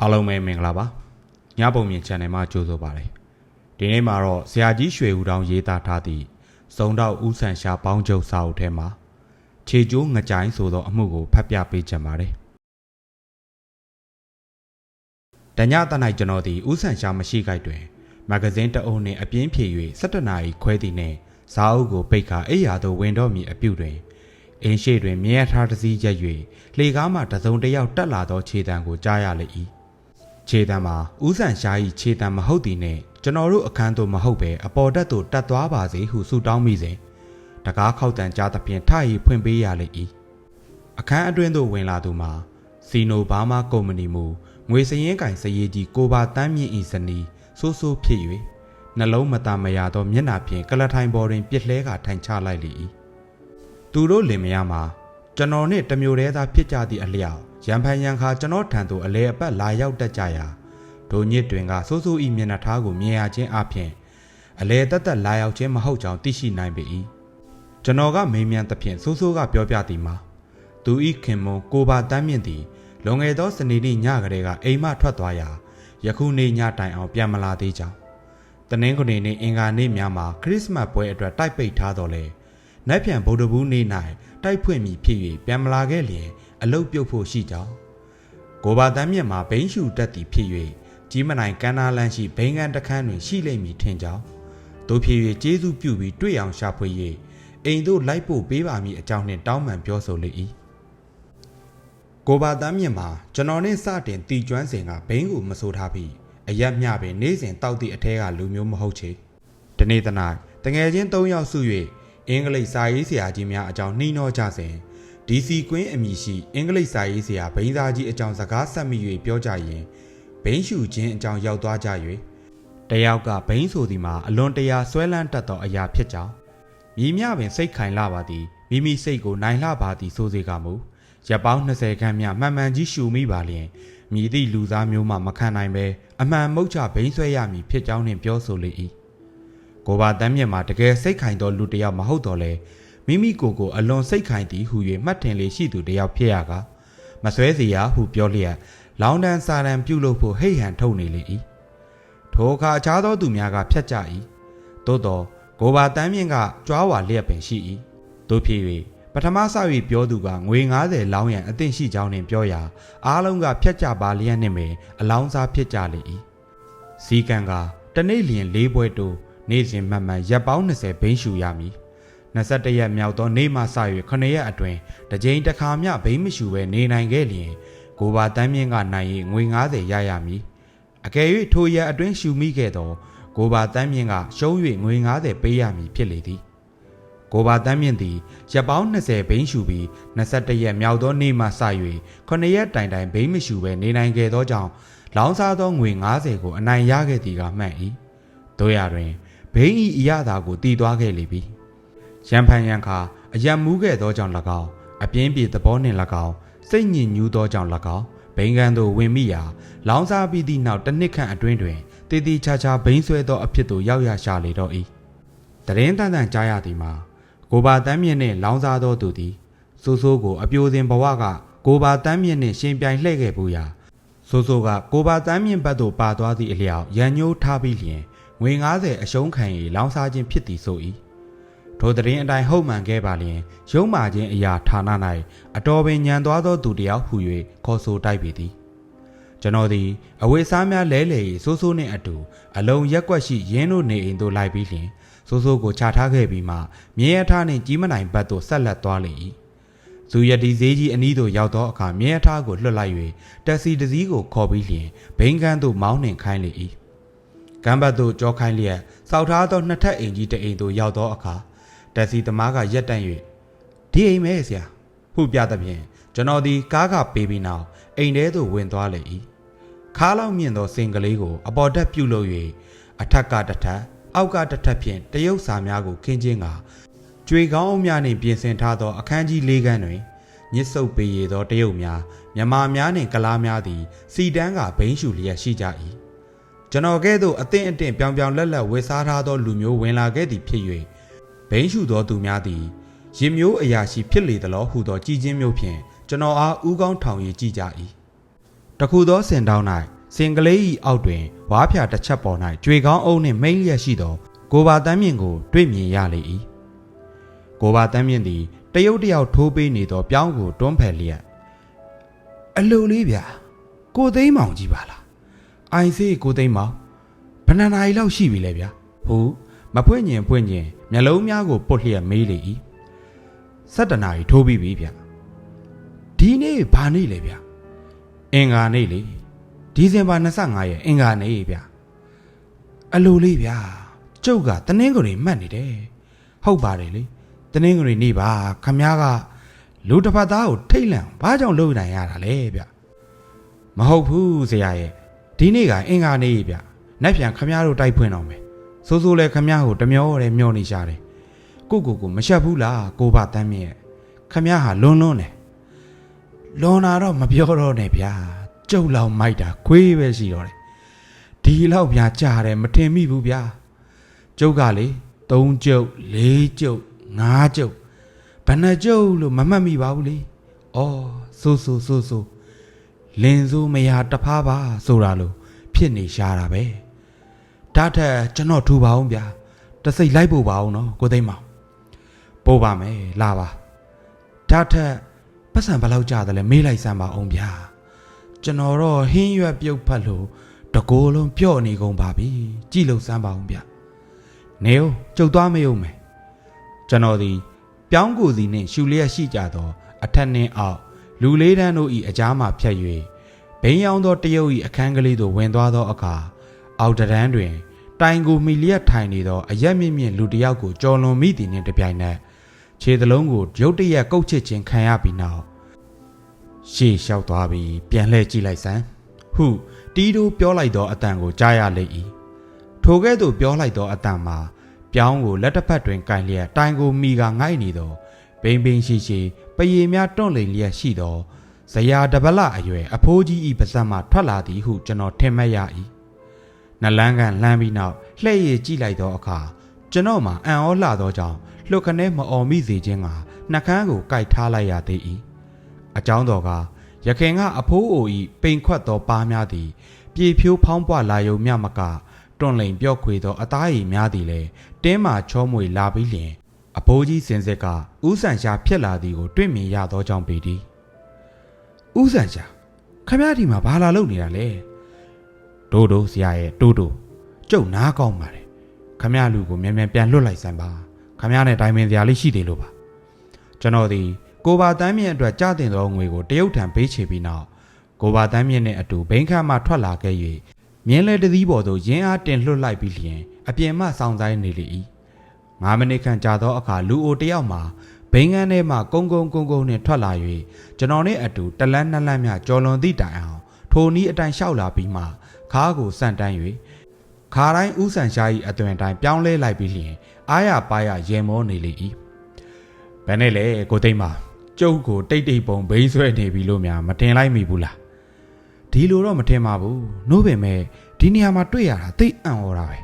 အားလုံးပဲမင်္ဂလာပါညပုံမြင် channel မှာကြိုဆိုပါရစေဒီနေ့မှာတော့ဆရာကြီးရွှေဦးတောင်ရေးသားထားသည့်စုံတော့ဦးဆန်ရှာပေါင်းချုပ်စာအုပ်ထဲမှာခြေကျိုးငကြိုင်းဆိုသောအမှုကိုဖတ်ပြပေးချင်ပါတယ်တညတနိုင်ကျွန်တော်သည်ဦးဆန်ရှာမရှိခိုက်တွင်မဂဇင်းတအုပ်နှင့်အပြင်းဖြေ၍17နာရီခွဲသည်နှင့်စာအုပ်ကိုပိတ်ခါအိယာသို့ဝင်တော့မည်အပြုတွင်အင်းရှိတွင်မြဲထားတစ်စီးရက်၍လေကားမှတစုံတစ်ယောက်တက်လာသောခြေတံကိုကြားရလေ၏ခြေတံမှာဦးဆန်ရှာ၏ခြေတံမဟုတ်သည်နှင့်ကျွန်တော်တို့အခန်းသို့မဟုတ်ပဲအပေါ်တက်သို့တက်သွားပါစေဟုဆုတောင်းမိစဉ်တကားခောက်တံကြားသဖြင့်ထရီဖွင့်ပေးရလေ၏အခန်းအတွင်းသို့ဝင်လာသူမှာစီနိုဘာမာကုမ္ပဏီမူငွေစည်ရင်းကင်စည်ကြီးကိုပါတန်းမြင့်ဤစနီဆိုးဆိုးဖြစ်၍နှလုံးမသာမရသောမျက်နှာဖြင့်ကလထိုင်ပေါ်တွင်ပြစ်လဲကထိုင်ချလိုက်လေ၏သူတို့လင်မယားမှာကျွန်တော်နှင့်တမျိုးတည်းသာဖြစ်ကြသည့်အလျောက်ရံဖန်ရံခါကျွန်တော်ထံသို့အလဲအပတ်လာရောက်တတ်ကြရာဒိုညစ်တွင်ကဆိုးဆိုးဤမျက်နှာထားကိုမြင်ရခြင်းအပြင်အလဲတက်တက်လာရောက်ခြင်းမဟုတ်ကြောင်းသိရှိနိုင်ပေ၏ကျွန်တော်ကမေးမြန်းသဖြင့်ဆိုးဆိုးကပြောပြသည်မှာသူဤခင်မွန်ကိုပါတန်းမြင့်သည်လွန်ခဲ့သောစနေနေ့ညကလေးကအိမ်မှထွက်သွားရာယခုနေ့ညတိုင်အောင်ပြန်မလာသေးကြောင်းတနင်္ဂနွေနေ့အင်္ဂါနေ့များမှာခရစ်စမတ်ပွဲအတွက်တိုက်ပိတ်ထားတော်လဲနက်ဖြန်ဗုဒ္ဓဘူးနေ့၌တိုက်ဖွင့်မည်ဖြစ်၍ပြန်မလာခဲ့လျင်အလုတ်ပြုတ်ဖို့ရှိကြောင်းကိုပါတန်းမြင့်မှာဘိန်းရှူတက်သည်ဖြစ်၍ကြီးမနိုင်ကန်းနာလန်းရှိဘိန်းကန်တခန်းတွင်ရှိလိမ့်မည်ထင်ကြောင်းတို့ဖြစ်၍ကျေးဇူးပြုပြီးတွေ့အောင်ရှာဖွေ၍အိမ်သို့လိုက်ပို့ပေးပါမည်အကြောင်းနှင့်တောင်းပန်ပြောဆိုလေ၏ကိုပါတန်းမြင့်မှာကျွန်တော်နှင့်စတင်တီကျွမ်းစဉ်ကဘိန်းကိုမဆိုထားပြီးအရက်မျှပင်နေ့စဉ်တောက်သည့်အထဲကလူမျိုးမဟုတ်ချေဒီနေ့တနိုင်တငယ်ချင်း3ယောက်စု၍အင်္ဂလိပ်စာရေးဆရာကြီးများအကြောင်းနှီးနှောကြစဉ်ဒီစီကွင်းအမည်ရှိအင်္ဂလိပ်စာရေးဆရာဘိန်းသားကြီးအကြောင်းစကားဆက်မိ၍ပြောကြရင်ဘိန်းရှူခြင်းအကြောင်းရောက်သွားကြ၍တယောက်ကဘိန်းဆိုသည်မှာအလွန်တရာဆွဲလန်းတတ်သောအရာဖြစ်ကြောင်းမြည်မြပင်စိတ်ခိုင်လာပါသည်မိမိစိတ်ကိုနိုင်လှပါသည်ဆိုစေကမူရက်ပေါင်း20ခန်းမြမှန်မှန်ကြီးရှူမိပါလျင်မြည်သည့်လူသားမျိုးမှမခံနိုင်ပဲအမှန်မုတ်ချဘိန်းဆွဲရမည်ဖြစ်ကြောင်းနှင့်ပြောဆိုလေ၏ကိုပါတန်းမြင့်မှာတကယ်စိတ်ခိုင်သောလူတစ်ယောက်မဟုတ်တော့လေမိမိကိုအလွန်စိတ်ခိုင်သည်ဟု၍မှတ်ထင်လေရှိသူတစ်ယောက်ဖြစ်ရကာမဆွဲเสียဟုပြောလျက်လောင်းတန်းစာတန်ပြုလုပ်ဖို့ဟိတ်ဟန်ထုတ်နေလေ၏ထိုအခါအခြားသောသူများကဖြတ်ကြ၏သို့သောကိုပါတန်းမြင့်ကကြွားဝါလျက်ပင်ရှိ၏တို့ဖြစ်၍ပထမဆ၍ပြောသူကငွေ90လောင်းရန်အသင့်ရှိကြောင်းနှင့်ပြောရာအားလုံးကဖြတ်ကြပါလျက်နှင့်ပင်အလောင်းစားဖြစ်ကြလေ၏စီကံကတနေ့လျင်၄ပွဲတိုးနေ့စဉ်မှန်မှန်ရက်ပေါင်း20ဘိန်းရှူရမည်21ရက်မြောက်သောနေ့မှစ၍9ရက်အတွင်းတစ်ကြိမ်တစ်ခါမျှဘိန်းမရှူဘဲနေနိုင်ခဲ့လျင်ကိုပါတန်းမြင့်ကနိုင်၍ငွေ90ရရမည်အကယ်၍ထိုရက်အတွင်းရှူမိခဲ့သောကိုပါတန်းမြင့်ကရှုံး၍ငွေ90ပေးရမည်ဖြစ်လေသည်ကိုပါတန်းမြင့်သည်ရက်ပေါင်း20ဘိန်းရှူပြီး21ရက်မြောက်သောနေ့မှစ၍9ရက်တိုင်တိုင်ဘိန်းမရှူဘဲနေနိုင်ခဲ့သောကြောင့်လောင်းစားသောငွေ90ကိုအနိုင်ရခဲ့သည်ကမှန်၏တို့ရတွင်ဘိန်းဤအရသာကိုတည်သွားခဲ့လေပြီရံဖန်ရံခါအယံမူးခဲ့သောကြောင့်၎င်းအပြင်းပြေသဘောနှင့်၎င်းစိတ်ညစ်ညူးသောကြောင့်၎င်းဘိန်းကန်သို့ဝင်မိရာလောင်းစားပြီးသည့်နောက်တစ်နှစ်ခန့်အတွင်းတွင်တည်တည်ချာချာဘိန်းဆွဲသောအဖြစ်သို့ရောက်ရရှာလေတော့၏တရင်တန်တန်ကြားရသည်မှာကိုပါတန်းမြင့်နှင့်လောင်းစားသောသူသည်စိုးစိုးကိုအပြိုစင်ဘဝကကိုပါတန်းမြင့်နှင့်ရှင်ပြိုင်လှည့်ခဲ့ဘူးရာစိုးစိုးကကိုပါတန်းမြင့်ဘက်သို့ပါသွားသည့်အလျောက်ရန်ညိုးထားပြီးလျင်ငွေ90အရှုံးခံ၍လောင်းစားခြင်းဖြစ်သည်ဆို၏ထိုတရင်အတိုင်းဟုတ်မှန်ခဲ့ပါလျင်ရုံးမာခြင်းအရာဌာန၌အတော်ပင်ညံသွားသောသူတယောက်ဟူ၍ခေါ်ဆိုတိုက်ပေသည်ကျွန်တော်သည်အဝိစားများလဲလှယ်၍စိုးစိုးနှင့်အတူအလုံးရက်ကွက်ရှိရင်းတို့နေအိမ်သို့လိုက်ပြီးလျင်စိုးစိုးကိုချထားခဲ့ပြီးမှမြင်းရထားနှင့်ကြီးမနိုင်ဘက်သို့ဆက်လက်သွားလေ၏ဇူရတီဈေးကြီးအနီးသို့ရောက်သောအခါမြင်းရထားကိုလွှတ်လိုက်၍တက်စီတစ်စီးကိုခေါ်ပြီးလျင်ဘိန်းကန်းသို့မောင်းနှင်ခိုင်းလေ၏ကမ်းဘတ်သို့ကြောခိုင်းလျက်စောက်ထားသောနှစ်ထပ်အိမ်ကြီးတစ်အိမ်သို့ရောက်သောအခါတက်စီသမားကရက်တန့်၍ဒီအိမ်မဲဆရာဟုပြသဖြင့်ကျွန်တော်သည်ကားကပေးပြီးနောက်အိမ်ထဲသို့ဝင်သွားလေ၏ခါလောက်မြင့်သောစင်ကလေးကိုအပေါ်တက်ပြုတ်လို့၍အထက်ကတစ်ထပ်အောက်ကတစ်ထပ်ဖြင့်တရုတ်စာများကိုခင်းချင်းကကြွေကောင်းအုံများနှင့်ပြင်ဆင်ထားသောအခန်းကြီး၄ခန်းတွင်ညစ်ဆုပ်ပေရသောတရုတ်များမြမာများနှင့်ကလားများသည်စီတန်းကဘိန်းရှူလျက်ရှိကြ၏ကျွန်တော်ကဲ့သို့အသင့်အတင့်ပြောင်ပြောင်လက်လက်ဝေစားထားသောလူမျိုးဝင်လာခဲ့သည်ဖြစ်၍ဘိန်းရှူသောသူများသည်ရင်မျိုးအရာရှိဖြစ်လေသလိုဟုသောကြည်ချင်းမျိုးဖြင့်ကျွန်တော်အားဥကောင်းထောင်ရည်ကြည့်ကြ၏ တခုသောစင်တောင်း၌စင်ကလေး၏အောက်တွင်ဝါးဖြာတစ်ချက်ပေါ်၌ကြွေကောင်းအုပ်နှင့်မိန်လျက်ရှိသောကိုပါတန်းမြင့်ကိုတွေ့မြင်ရလေ၏ကိုပါတန်းမြင့်သည်တရုတ်တယောက်ထိုးပေးနေသောပြောင်းကိုတွန်းဖယ်လျက်အလိုလေးဗျာကိုသိန်းမောင်ကြီးပါလားအိုင်စေးကိုသိန်းမောင်ဘယ်နှစ်နာရီလောက်ရှိပြီလဲဗျာဟုမဖွင့်ညင်မျက်လုံးများကိုပုတ်လျက်မေးလေ၏17နာရီထိုးပြီးပြီဗျဒီနေ့ဘာနေ့လဲဗျအင်္ဂါနေ့လေဒီဇင်ဘာ25ရက်အင်္ဂါနေ့ဗျအလိုလေးဗျာကျုပ်ကတနင်္ဂနွေမှတ်နေတယ်ဟုတ်ပါတယ်လေတနင်္ဂနွေနေ့ပါခမ ्या ကလူတစ်ဖက်သားကိုထိတ်လန့်ဘာကြောင့်လုပ်နိုင်ရတာလဲဗျမဟုတ်ဘူးဆရာရဲ့ဒီနေ့ကအင်္ဂါနေ့ဗျနက်ပြန်ခမ ्या တို့တိုက်ဖွင့်တော့မယ်စိုးစိုးလဲခမ ्या ကိုတမျောတယ်မျောနေရှာတယ်ကိုမရှက်ဘူးလားကိုဘတန်းမြင့်ခမ ्या ဟာလွန်းတယ်လွန်တာတော့မပြောတော့နဲ့ဗျာကျုပ်လောက်မိုက်တာခွေးပဲရှိတော့တယ်ဒီလောက်ဗျာကြားတယ်မထင်မိဘူးဗျာကျုပ်ကလေ3ကျုပ်4ကျုပ်5ကျုပ်ဘယ်နှကျုပ်လို့မမှတ်မိပါဘူးလေအော်ဆိုးလင်းစိုးမရတဖားပါဆိုတာလို့ဖြစ်နေရှာတာပဲဒါထက်ကျွန်တော်ထူပါအောင်ဗျာတစိတ်လိုက်ပို့ပါအောင်နော်ကိုသိန်းမောင်ပို့ပါမယ်လာပါဒါထက်ပတ်စံဘယ်လောက်ကြတယ်လဲမေးလိုက်စမ်းပါအောင်ဗျာကျွန်တော်တော့ဟင်းရွက်ပြုတ်ဖတ်လို့တကိုယ်လုံးပြော့နေကုန်ပါပြီကြည့်လို့စမ်းပါအောင်ဗျနေဦးကျုပ်သွားမယုံမယ်ကျွန်တော်ဒီပြောင်းကိုစီနှင့်ရှူလျက်ရှိကြသောအထက်နှင်းအောက်လူလေးတန်းတို့၏အကြားမှဖြတ်၍ဘိန်းရောင်သောတရုတ်၏အခန်းကလေးသို့ဝင်သွားသောအခါအောက်တန်းတွင်တိုင်ကိုမီလျက်ထိုင်နေသောအရက်မြင့်လူတစ်ယောက်ကိုကြော်လွန်မိသည်နှင့်တပြိုင်နက်ခြေသလုံးကိုရုတ်တရက်ကုတ်ချစ်ခြင်းခံရပြီးနောက်ရှေ့လျှောက်သွားပြီးပြန်လှည့်ကြည့်လိုက်စမ်းဟုတီးတိုးပြောလိုက်သောအတန်ကိုကြားရလိမ့်၏ထိုကဲ့သို့ပြောလိုက်သောအတန်မှာပြောင်းကိုလက်တစ်ဖက်တွင်ကင်လျက်တိုင်ကိုမိကငိုက်နေသောဘိန်းရှိပရေများတွန့်လိန်လျက်ရှိသောဇရာတပလအရွယ်အဖိုးကြီး၏ပါးစပ်မှထွက်လာသည်ဟုကျွန်တော်ထင်မှတ်ရ၏နလန်းကန်လှမ်းပြီးနောက်လှည့်ရည်ကြည့်လိုက်သောအခါကျွန်တော်မှအံ့ဩလှသောကြောင့်လှုပ်ခနဲမအော်မိစေခြင်းကနှကန်းကိုကိုက်ထားလိုက်ရသေး၏အကြောင်းတော်ကရခင်ကအဖိုးအို၏ပိန်ခွက်သောပါးများသည်ပြေဖြိုးဖောင်းပွားလာယုံမြမကတွန့်လိန်ပြော့ခွေသောအသားရည်များသည်လည်းတင်းမာချောမွေလာပြီးလျင်အဖိုးကြီးစင်စစ်ကဥဆန်ရှာဖြစ်လာသည်ကိုတွေ့မြင်ရသောကြောင့်ပေသည်ဥဆန်ရှာခမရဒီမှာဘာလာလုပ်နေတာလဲတိုးဆရာရဲ့တိုးကျုပ်နားကောင်းပါတယ်ခမရလူကိုမြန်ပြန်လွတ်လိုက်စမ်းပါခမရနဲ့တိုင်ပင်စရာလေးရှိသေးလို့ပါကျွန်တော်ဒီကိုပါတန်းမြင့်အတွက်ကြားတင်သောငွေကိုတရုတ်ထံပေးချေပြီးနောက်ကိုပါတန်းမြင့်နဲ့အတူဘိန်းခမ်းမှထွက်လာခဲ့၍မြင်းလဲတသီးပေါ်သို့ရင်းအားတင်လွှတ်လိုက်ပြီးလျင်အပြင်မှစောင့်ဆိုင်နေလေ၏9မိနစ်ခန့်ကြာသောအခါလူအိုတယောက်မှာဘိန်းခမ်းထဲမှကုန်းနှင့်ထွက်လာ၍ကျွန်တော်နှင့်အတူတလန်း2လမ်းများကြော်လွန်သည့်တိုင်အောင်ထိုနည်းအတိုင်းလျှောက်လာပြီးမှခါးကိုစန့်တန်း၍ခါတိုင်းဥဆန်ရှား၏အသွင်တိုင်းပြောင်းလဲလိုက်ပြီးလျင်အားရပါရရင်မောနေလေ၏ဘယ်နဲ့လဲကိုသိန်းမကျုပ်ကိုတိတ်ပုံဘိန်းဆွဲနေပြီလို့များမတင်လိုက်မိဘူးလားဒီလိုတော့မထင်ပါဘူးနို့ပင်မဲ့ဒီနေရာမှာတွေ့ရတာသိအံ့ဩတာပဲ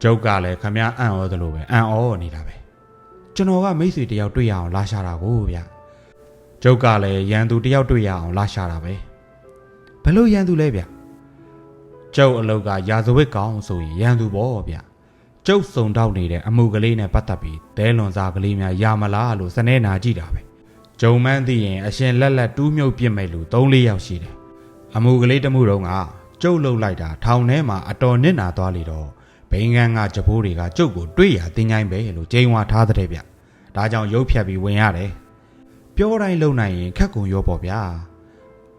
ကျုပ်ကလည်းခမည်းအံ့ဩသလိုပဲအံ့ဩနေတာပဲကျွန်တော်ကမိတ်ဆွေတယောက်တွေ့ရအောင်လာရှာတာကိုဗျကျုပ်ကလည်းရန်သူတယောက်တွေ့ရအောင်လာရှာတာပဲဘယ်လိုရန်သူလဲဗျကျုပ်အလုပ်ကရာဇဝတ်ကောင်ဆိုရင်ရန်သူပေါ့ဗျကျုပ်စုံတောက်နေတဲ့အမှုကလေးနဲ့ပတ်သက်ပြီးဒဲလွန်စားကလေးများရမလားလို့စနေနာကြည့်တာပဲဂျုံမန်းသိရင်အရှင်လက်တူးမြုပ်ပြစ်မဲ့လူ3-4ယောက်ရှိတယ်အမှုကလေးတမှုတုန်းကကျုပ်လှုပ်လိုက်တာထောင်ထဲမှာအတော်နစ်နာသွားလေတော့ဘိန်းကန်းကကြပိုးတွေကကျုပ်ကိုတွေ့ရတင်းချိုင်းပဲလို့ကျိန်းဝါထားတဲ့ဗျဒါကြောင့်ရုပ်ဖြတ်ပြီးဝင်ရတယ်ပြောတိုင်းလုံနိုင်ရင်ခက်ကုန်ရောပေါ့ဗျာ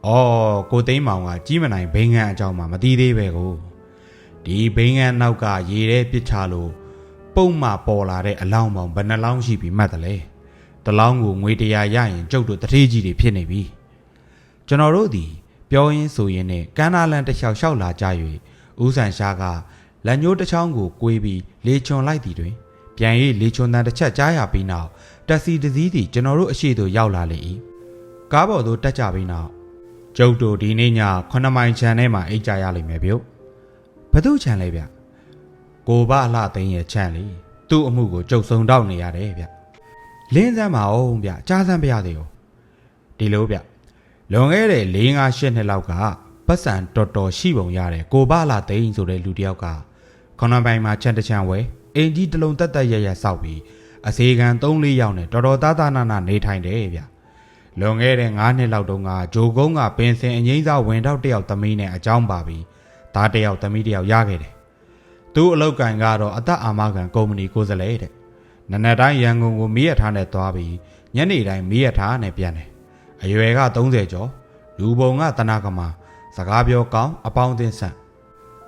အော်ကိုသိန်းမောင်ကကြီးမနိုင်ဘိန်းကန်းအကြောင်းမှမသိသေးပဲကိုဒီဘိန်းကန်းနောက်ကရေထဲပစ်ချလို့ပုံမှပေါ်လာတဲ့အလောင်းပေါင်းဘယ်နှလောင်းရှိပြီမှတ်တယ်လေတလောင်းကိုငွေ100ရရင်ကျုပ်တို့တထေးကြီးတွေဖြစ်နေပြီကျွန်တော်တို့ဒီပြောရင်းဆိုရင်နဲ့ကမ်းနားလန်တစ်လျှောက်လာကြ၍ဦးဆန်ရှားကလက်ညှိုးတစ်ချောင်းကိုကွေးပြီးလေချွန်လိုက်သည်တွင်ပြန်၍လေချွန်တန်တစ်ချက်ကြားရပြီးနောက်တက်စီတစ်စီးသည်ကျွန်တော်တို့အရှိသို့ရောက်လာလေ၏ကားပေါ်သို့တက်ကြပြီးနောက်ကျုပ်တို့ဒီနေ့ည9မိုင်ခြံထဲမှာအိတ်ကြရလိမ့်မယ်ဗျဘသူခြံလဲဗျကိုဘအလှသိန်းရဲ့ခြံလေသူ့အမှုကိုကျုပ်စုံတောက်နေရတယ်ဗျလင်းစမ်းပါအောင်ဗျကြားစမ်းပြရသေးရောဒီလိုဗျ လွန်ခဲ့တဲ့4-5နှစ်လောက်ကပတ်စံတော်တော်ရှိပုံရတယ်ကိုဘာလာသိန်းဆိုတဲ့လူတယောက်ကခွန်နပိုင်မှာချန်တချန်ဝဲအင်ကြီးတလုံးတက်တက်ရရစောက်ပြီးအစေခံ3-4ယောက်နဲ့တော်တော်သားသားနာနာနေထိုင်တယ်ဗျလွန်ခဲ့တဲ့9နှစ်လောက်တုန်းကဂျိုကုန်းကပင်စင်အငိမ့်စားဝင်တော့တယောက်သမီးနဲ့အကြောင်းပါပြီးသားတယောက်သမီးတယောက်ရခဲ့တယ်သူ့အလောက်ကန်ကတော့အသက်အာမခံကုမ္ပဏီကိုယ်စားလှယ်တဲ့နနက်တိုင်းရန်ကုန်ကိုမီးရထားနဲ့သွားပြီးညနေတိုင်းမီးရထားနဲ့ပြန်တယ်အရွယ်က30ကျော်လူပုံကတနာကမာစကားပြောကောင်းအပေါင်းအသင်းဆန့်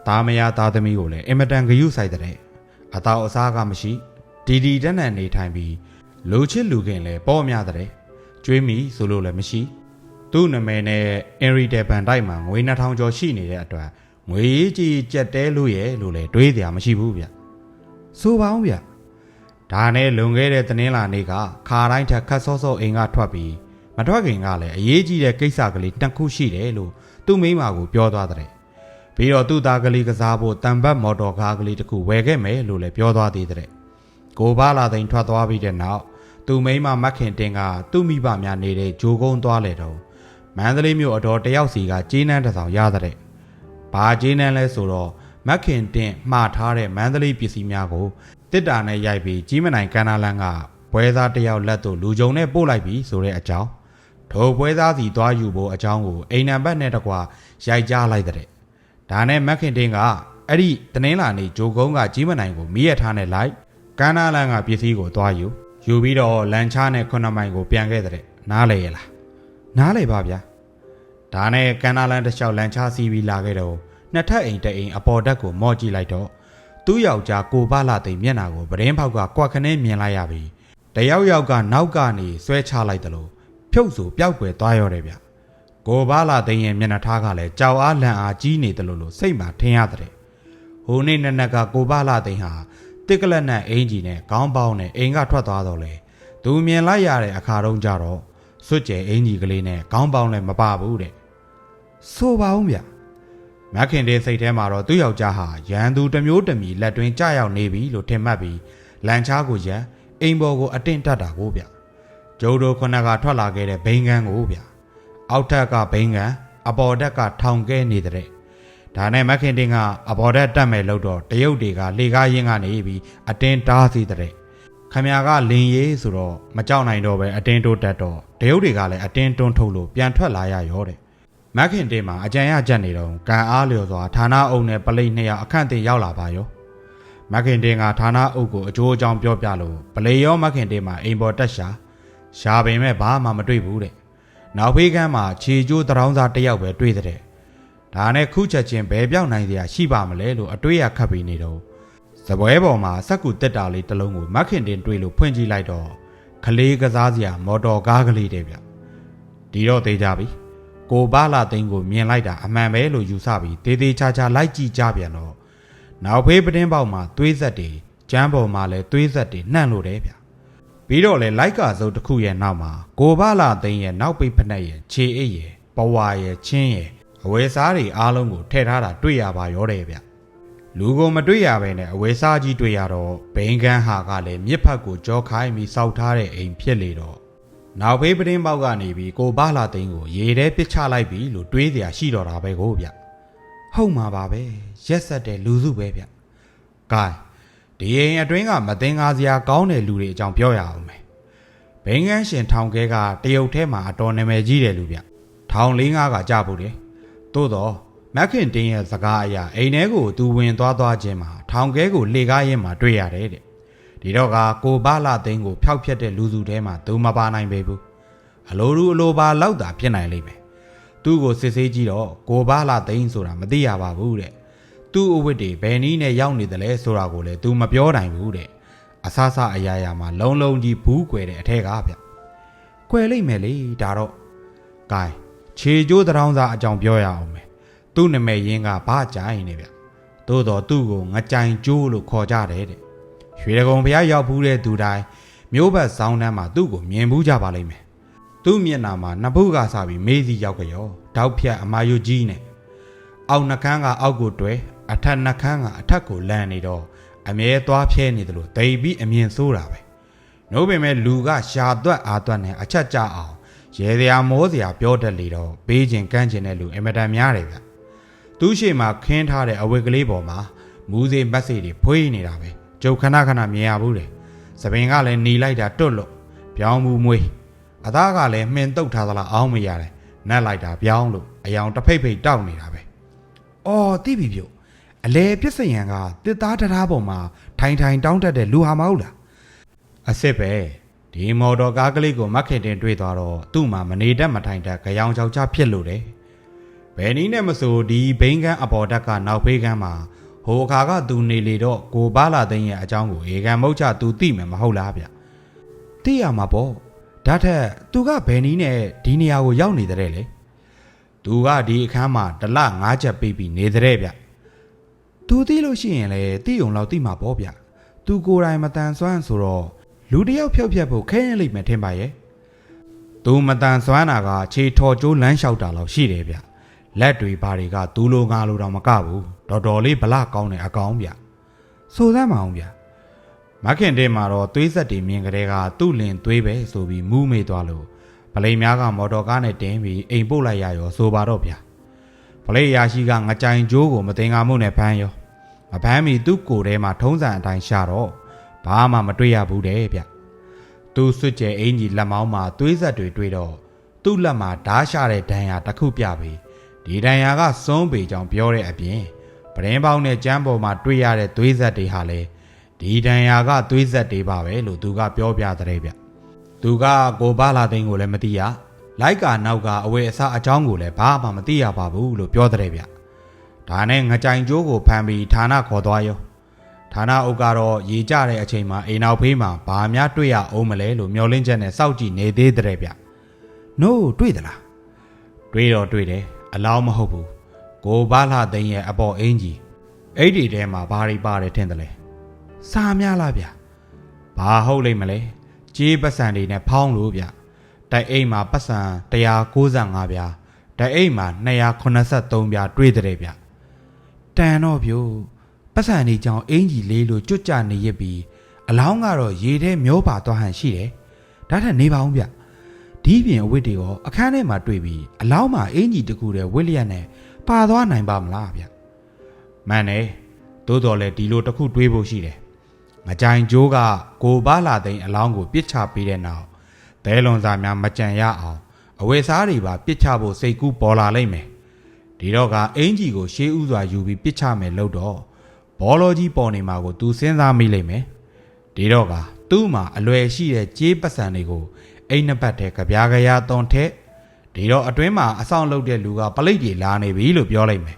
သားမယားသားသမီးကိုလည်းအင်မတန်ဂရုစိုက်တဲ့အတော်အစားကမရှိဒီတက်နဲ့နေထိုင်ပြီးလူချစ်လူခင်လည်းပေါ်များတဲ့ကျွေးမိဆိုလို့လည်းမရှိသူ့နာမည်နဲ့အင်ရီတယ်ဘန်တိုက်မှာငွေ2000ကျော်ရှိနေတဲ့အတွက်ငွေကြီးကြက်တဲလို့ရဲ့လို့လည်းတွေးစရာမရှိဘူးဗျဆိုပါအောင်ဗျဒါနဲ့လွန်ခဲ့တဲ့တင်းလာနေ့ကခါတိုင်းထက်ခတ်စောစောအိမ်ကထွက်ပြီးမထွက်ခင်ကလည်းအရေးကြီးတဲ့ကိစ္စကလေးတစ်ခုရှိတယ်လို့သူ့မိမကိုပြောသွားတဲ့ပြီးတော့သူ့သားကလေးကစားဖို့တံပတ်မော်တော်ကားကလေးတစ်ခုဝယ်ခဲ့မယ်လို့လည်းပြောသွားသေးတဲ့ကိုဘာလာသိန်းထွက်သွားပြီးတဲ့နောက်သူ့မိမမခင်တင်ကသူ့မိဘများနေတဲ့ဂျိုကုန်းသွားလေတော့မန္တလေးမြို့အတော်တယောက်စီကကြေးနန်းတစ်ဆောင်ရတဲ့ဘာကြေးနန်းလဲဆိုတော့မခင်တင်မှားထားတဲ့မန္တလေးပစ္စည်းများကိုတစ်တာနဲ့ရိုက်ပြီးကြီးမနိုင်ကန်နာလန်ကပွဲသားတယောက်လက်သို့လူကြုံနဲ့ပို့လိုက်ပြီးဆိုတဲ့အကြောင်းထိုပွဲသားစီသွားယူဖို့အကြောင်းကိုအိမ်နံပါတ်နဲ့တကွာရိုက်ကြားလိုက်တဲ့ဒါနဲ့မခင်တင်ကအဲ့ဒီတင်းလာနေဂျိုကုန်းကကြီးမနိုင်ကိုမီးရထားနဲ့လိုက်ကန်နာလန်ကပစ္စည်းကိုသွားယူပြီးတော့လန်ချားနဲ့9မိုင်ကိုပြန်ခဲ့တဲ့နားလေရလားနားလေပါဗျာဒါနဲ့ကန်နာလန်တစ်လျှောက်လန်ချားစီးပြီးလာခဲ့တော့နှစ်ထပ်အိမ်တစ်အိမ်အပေါ်တက်ကိုမော့ကြည့်လိုက်တော့သူ့ယောက်ျားကိုဘာလာသိမျက်နှာကိုပရင်းဖောက်ကကွက်ခနဲမြင်လိုက်ရပြီတယောက်ကနောက်ကနေဆွဲချလိုက်တယ်လို့ဖြုတ်ဆိုပျောက်ွယ်သွားရောတယ်ဗျကိုဘာလာသိရဲ့မျက်နှာထားကလည်းကြောက်အားလန့်အားကြီးနေတယ်လို့စိတ်မှာထင်ရတဲ့ဟိုနေ့နက်နက်ကကိုဘာလာသိဟာတစ်ကလက်နဲ့အင်ဂျီနဲ့ခေါင်းပေါင်းနဲ့အိမ်ကထွက်သွားတော့လေသူမြင်လိုက်ရတဲ့အခါတုန်းကျတော့စွတ်ကျဲအင်ဂျီကလေးနဲ့ခေါင်းပေါင်းလည်းမပါဘူးတဲ့ဆိုပါဦးဗျမခင်တဲ့စိတ်ထဲမှာတော့သူ့ယောက်ျားဟာရန်သူတစ်မျိုးတစ်မီလက်တွင်းကြရောက်နေပြီလို့ထင်မှတ်ပြီးလန်ချားကိုရန်အိမ်ပေါ်ကိုအတင်းတက်တာကိုဗျကျိုးတို့ခုနကထွက်လာခဲ့တဲ့ဘိန်းကန်းကိုဗျအောက်ထက်ကဘိန်းကန်းအပေါ်ထက်ကထောင်ကဲနေတဲ့ဒါနဲ့မခင်တင်ကအပေါ်တက်တက်မဲ့လို့တော့တရုတ်တွေကလေကားရင်းကနေပြီးအတင်းတားစီတဲ့ခမရကလင်းရေးဆိုတော့မကြောက်နိုင်တော့ပဲအတင်းတိုးတက်တော့တရုတ်တွေကလည်းအတင်းတွန်းထုတ်လို့ပြန်ထွက်လာရရောတဲ့မခင်တင်မှာအကြံရကြက်နေတော့ကန်အားလျော်စွာဌာနအုပ်နဲ့ပလိတ်2ယောက်အခန့်တင်ရောက်လာပါရောမခင်တင်ကဌာနအုပ်ကိုအကျိုးအကြောင်းပြောပြလို့ပလိတ်ရောမခင်တင်မှာအိမ်ပေါ်တက်ရှာပင်မဲ့ဘာမှမတွေ့ဘူးတဲ့နောက်ဖေးကမ်းမှာခြေကျိုးတရောင်းစားတစ်ယောက်ပဲတွေ့တဲ့ဒါနဲ့ခုချက်ချင်းဘယ်ပြောင်းနိုင်စရာရှိပါမလဲလို့အတွေးရခတ်ပြီးနေတော့စပွဲပေါ်မှာစက်ကူတက်တာလေးတစ်လုံးကိုမခင်တင်တွေ့လို့ဖွင့်ကြည့်လိုက်တော့ကလေးကစားစရာမော်တော်ကားကလေးတဲ့ဗျဒီတော့သေးကြပြီကိုဘာလာသိန်းကိုမြင်လိုက်တာအမှန်ပဲလို့ယူဆပြီးတေးသေးချာချာလိုက်ကြည့်ကြပြန်တော့နောက်ဖေးပတင်းပေါက်မှာသွေးဆက်တွေကျမ်းပေါ်မှာလည်းသွေးဆက်တွေနှံ့လို့တယ်ဗျပြီးတော့လေလိုက်ကစုပ်တစ်ခုရဲ့နောက်မှာကိုဘာလာသိန်းရဲ့နောက်ပိတ်ဖက်နဲ့ရဲ့ခြေအိပ်ရဲ့ပဝါရဲ့ချင်းရဲ့အဝယ်စားတွေအားလုံးကိုထည့်ထားတာတွေ့ရပါရောတဲ့ဗျလူကိုမတွေ့ရဘဲနဲ့အဝယ်စားကြီးတွေ့ရတော့ဘိန်းကန်းဟာကလည်းမြစ်ဖက်ကိုကြောခိုင်းပြီးစောက်ထားတဲ့အိမ်ဖြစ်လေတော့နောက်ဖေးပတင်းပေါက်ကနေပြီးကိုဘာလာသိန်းကိုရေထဲပစ်ချလိုက်ပြီလို့တွေးเสียရှိတော့တာပဲကိုဗျဟုတ်မှာပါပဲရက်ဆက်တဲ့လူစုပဲဗျဂိုင်းဒီအိမ်အတွင်းကမသိငါစရာကောင်းတဲ့လူတွေအကြောင်းပြောရအောင်မယ်ဘိန်းကန်းရှင်ထောင်ကဲကတရုတ်ထဲမှာအတော်နာမည်ကြီးတယ်လူဗျထောင်4-5ကကြဖို့တယ်သို့တော့မခင်တင်းရဲ့စကားအရာအိမ်ထဲကိုသူဝင်သွားခြင်းမှာထောင်ကဲကိုလှေကားရင်းမှာတွေ့ရတယ်တဲ့ဒီတော့ကကိုဘာလာသိန်းကိုဖျောက်ဖျက်တဲ့လူစုထဲမှာသူမပါနိုင်ပေဘူးအလိုပါလောက်တာဖြစ်နိုင်လိမ့်မယ်သူ့ကိုစစ်ဆေးကြည့်တော့ကိုဘာလာသိန်းဆိုတာမသိရပါဘူးတဲ့သူ့အဝတ်တွေဘယ်နည်းနဲ့ရောက်နေတယ်လဲဆိုတာကိုလည်းသူမပြောနိုင်ဘူးတဲ့အဆအဆအရာရာမှာလုံးကြီးဘူးကွယ်တဲ့အထက်ကဗျကွယ်လိုက်မယ်လေဒါတော့ဂိုင်းခြေကျိုးတရောင်းစားအကြောင်းပြောရအောင်မယ်သူ့နာမည်ရင်းကဘာကြိုင်နေဗျသို့တော့သူ့ကိုငကြိုင်ကျိုးလို့ခေါ်ကြတယ်တဲ့ရွှေဒဂုံဘုရားရောက်ဖူးတဲ့သူတိုင်းမျိုးဘတ်ဆောင်းတန်းမှာသူ့ကိုမြင်ဘူးကြပါလိမ့်မယ်သူ့မျက်နှာမှာနှစ်ဖူးကစားပြီးမေးစီရောက်ကြောတောက်ဖြတ်အမာယုကြီးနဲ့အောက်နှကန်းကအောက်ကိုတွဲအထက်နှကန်းကအထက်ကိုလန်နေတော့အမြဲသွားဖြဲနေတယ်လို့ဒိတ်ပြီးအမြင်ဆိုးတာပဲနို့ပေမဲ့လူကရှာသွက်အားသွက်နဲ့အချက်ကြအောင် ရေစရာမောစရာပြောတတ်လေတော့ပေးခြင်းကန့်ခြင်းတဲ့လူအင်မတန်များတယ်ဗျသူ့ရှိမှာခင်းထားတဲ့အဝတ်ကလေးပေါ်မှာမူးစေးမက်ဆေ့တွေဖွေးနေတာပဲကျုပ်ခဏခဏမြင်ရဘူးတယ်သပင်ကလည်းหนีလိုက်တာတွတ်လို့ပြောင်းမှုမွေးအသားကလည်းမှင်တုတ်ထားသလားအောင်းမရတယ်နက်လိုက်တာပြောင်းလို့အယောင်တစ်ဖိတ်ဖိတ်တောက်နေတာပဲအော်တိပြီပြုတ်အလေပြစ်စရန်ကတစ်သားတရားပေါ်မှာထိုင်ထိုင်တောင်းတတ်တဲ့လူဟာမဟုတ်လားအစ်စ်ပဲဒီမော်တော်ကားကလေးကိုမက်ခင်တင်တွေ့သွားတော့သူ့မှာမနေတတ်မထိုင်တတ်ကြောင်ချောက်ချဖြစ်လို့တယ်ဘယ်နည်းနဲ့မဆိုဒီဘိန်းကန်းအပေါ်တက်ကနောက်ဖေးကန်းမှာဟိုအခါကသူနေလေတော့ကိုပါလာသိန်းရဲ့အကြောင်းကိုဧကန်မုတ်ချသူသိမယ်မဟုတ်လားဗျသိရမှာပေါ့ဒါထက်သူကဘယ်နည်းနဲ့ဒီနေရာကိုရောက်နေတဲ့လေသူကဒီအခန်းမှာတစ်လ9ချက်ပေးပြီးနေတဲ့ဗျသူသိလို့ရှိရင်လေသိုံလောက်သိမှာပေါ့ဗျသူကိုယ်တိုင်မတန်ဆွမ်းဆိုတော့လူတယောက်ဖြုတ်ဖြတ်ဖို့ခဲရင်လိမ့်မယ်ထင်ပါရဲ့သူမတန်ဆွမ်းတာကခြေထော်ကျိုးလမ်းလျှောက်တာလောက်ရှိတယ်ဗျလက်တွေဘာတွေကသူ့လိုငါလိုတော့မကဘူးတော်တော်လေးဗလကောင်းတဲ့အကောင်ဗျဆိုစမ်းမအောင်ဗျမခင်တဲမှာတော့သွေးဆက်တွေမြင်ကြတဲ့ကသူ့လင်သွေးပဲဆိုပြီးမူးမေ့သွားလို့ဗလိန်များကမော်တော်ကားနဲ့တင်းပြီးအိမ်ပို့လိုက်ရရောဆိုပါတော့ဗျဗလိန်ရာရှိကငကြိုင်ကျိုးကိုမတင်ကားမှုနဲ့ဖမ်းရောမဖမ်းမီသူ့ကိုယ်ထဲမှာထုံးစံအတိုင်းရှာတော့ဘာမှမတွေ့ရဘူးတဲ့ဗျသူ့စွတ်ကျဲအင်ကြီးလက်မောင်းမှာသွေးဆက်တွေတွေ့တော့သူ့လက်မှာဓားရှာတဲ့ဒဏ်ရာတစ်ခုပြပြီးဒီဒဏ်ရာကစွန်းပေကြောင်ပြောတဲ့အပြင်ပရင်ပေါင်းနဲ့ကြမ်းပေါ်မှာတွေ့ရတဲ့သွေးဆက်တွေဟာလည်းဒီဒဏ်ရာကသွေးဆက်တွေပါပဲလို့သူကပြောပြတဲ့ဗျသူကကိုပါလာသိန်းကိုလည်းမသိရလိုက်ကာနောက်ကအဝေအစားအကြောင်းကိုလည်းဘာမှမသိရပါဘူးလို့ပြောတဲ့ဗျဒါနဲ့ငကြိုင်ကျိုးကိုဖမ်းပြီးဌာနခေါ်သွားရောဌာနအုပ်ကတော့ရေကြတဲ့အချိန်မှာအိမ်နောက်ဖေးမှာဘာများတွေ့ရအောင်မလဲလို့မျောလင်းချက်နဲ့စောင့်ကြည့်နေသေးတဲ့ဗျနို့တွေ့သလားတွေ့တော့တွေ့တယ်အလောင်းမဟုတ်ဘူးကိုပါလာသိန်းရဲ့အပေါ်အင်ကြီးအဲ့ဒီထဲမှာဘာတွေပါတယ်ထင်တယ်လဲစာများလားဗျဘာဟုတ်လိမ့်မလဲကြေးပတ်စံတွေနဲ့ဖောင်းလို့ဗျတိုက်အိမ်မှာပတ်စံ195ဗျာတိုက်အိမ်မှာ283ဗျာတွေ့တဲ့ဗျတန်တော့ပြို့ပတ်စံနေကြောင်အင်ကြီးလေးလို့ကြွကြနေရပြီးအလောင်းကတော့ရေထဲမျောပါသွားဟန်ရှိတယ်ဒါထက်နေပါအောင်ဗျဒီပြင်အဝတ်တွေရောအခန်းထဲမှာတွေ့ပြီးအလောင်းမှာအင်ကြီးတကူတဲ့ဝစ်လျက်နဲ့ပါသွားနိုင်ပါမလားဗျမှန်တယ်သို့တော်လည်းဒီလိုတစ်ခုတွေးဖို့ရှိတယ်ငကြိုင်ကျိုးကကိုပါလာသိန်းအလောင်းကိုပြစ်ချပေးတဲ့နောက်ဒဲလွန်စာများမကြံရအောင်အဝတ်စားတွေပါပြစ်ချဖို့စိတ်ကူးပေါ်လာလိမ့်မယ်ဒီတော့ကအင်ကြီးကိုရှေးဥစွာယူပြီးပြစ်ချမယ်လို့တော့ဘောလောကြီးပေါ်နေမှာကိုသူစဉ်းစားမိလိမ့်မယ်ဒီတော့ကသူ့မှာအလွယ်ရှိတဲ့ကြေးပတ်စံတွေကိုအိမ်နှစ်ပတ်ထဲကြပြားကြရာသွန်ထက်ဒီတော့အတွင်းမှာအဆောင်လုပ်တဲ့လူကပလိတ်ကြီးလာနေပြီလို့ပြောလိုက်မယ်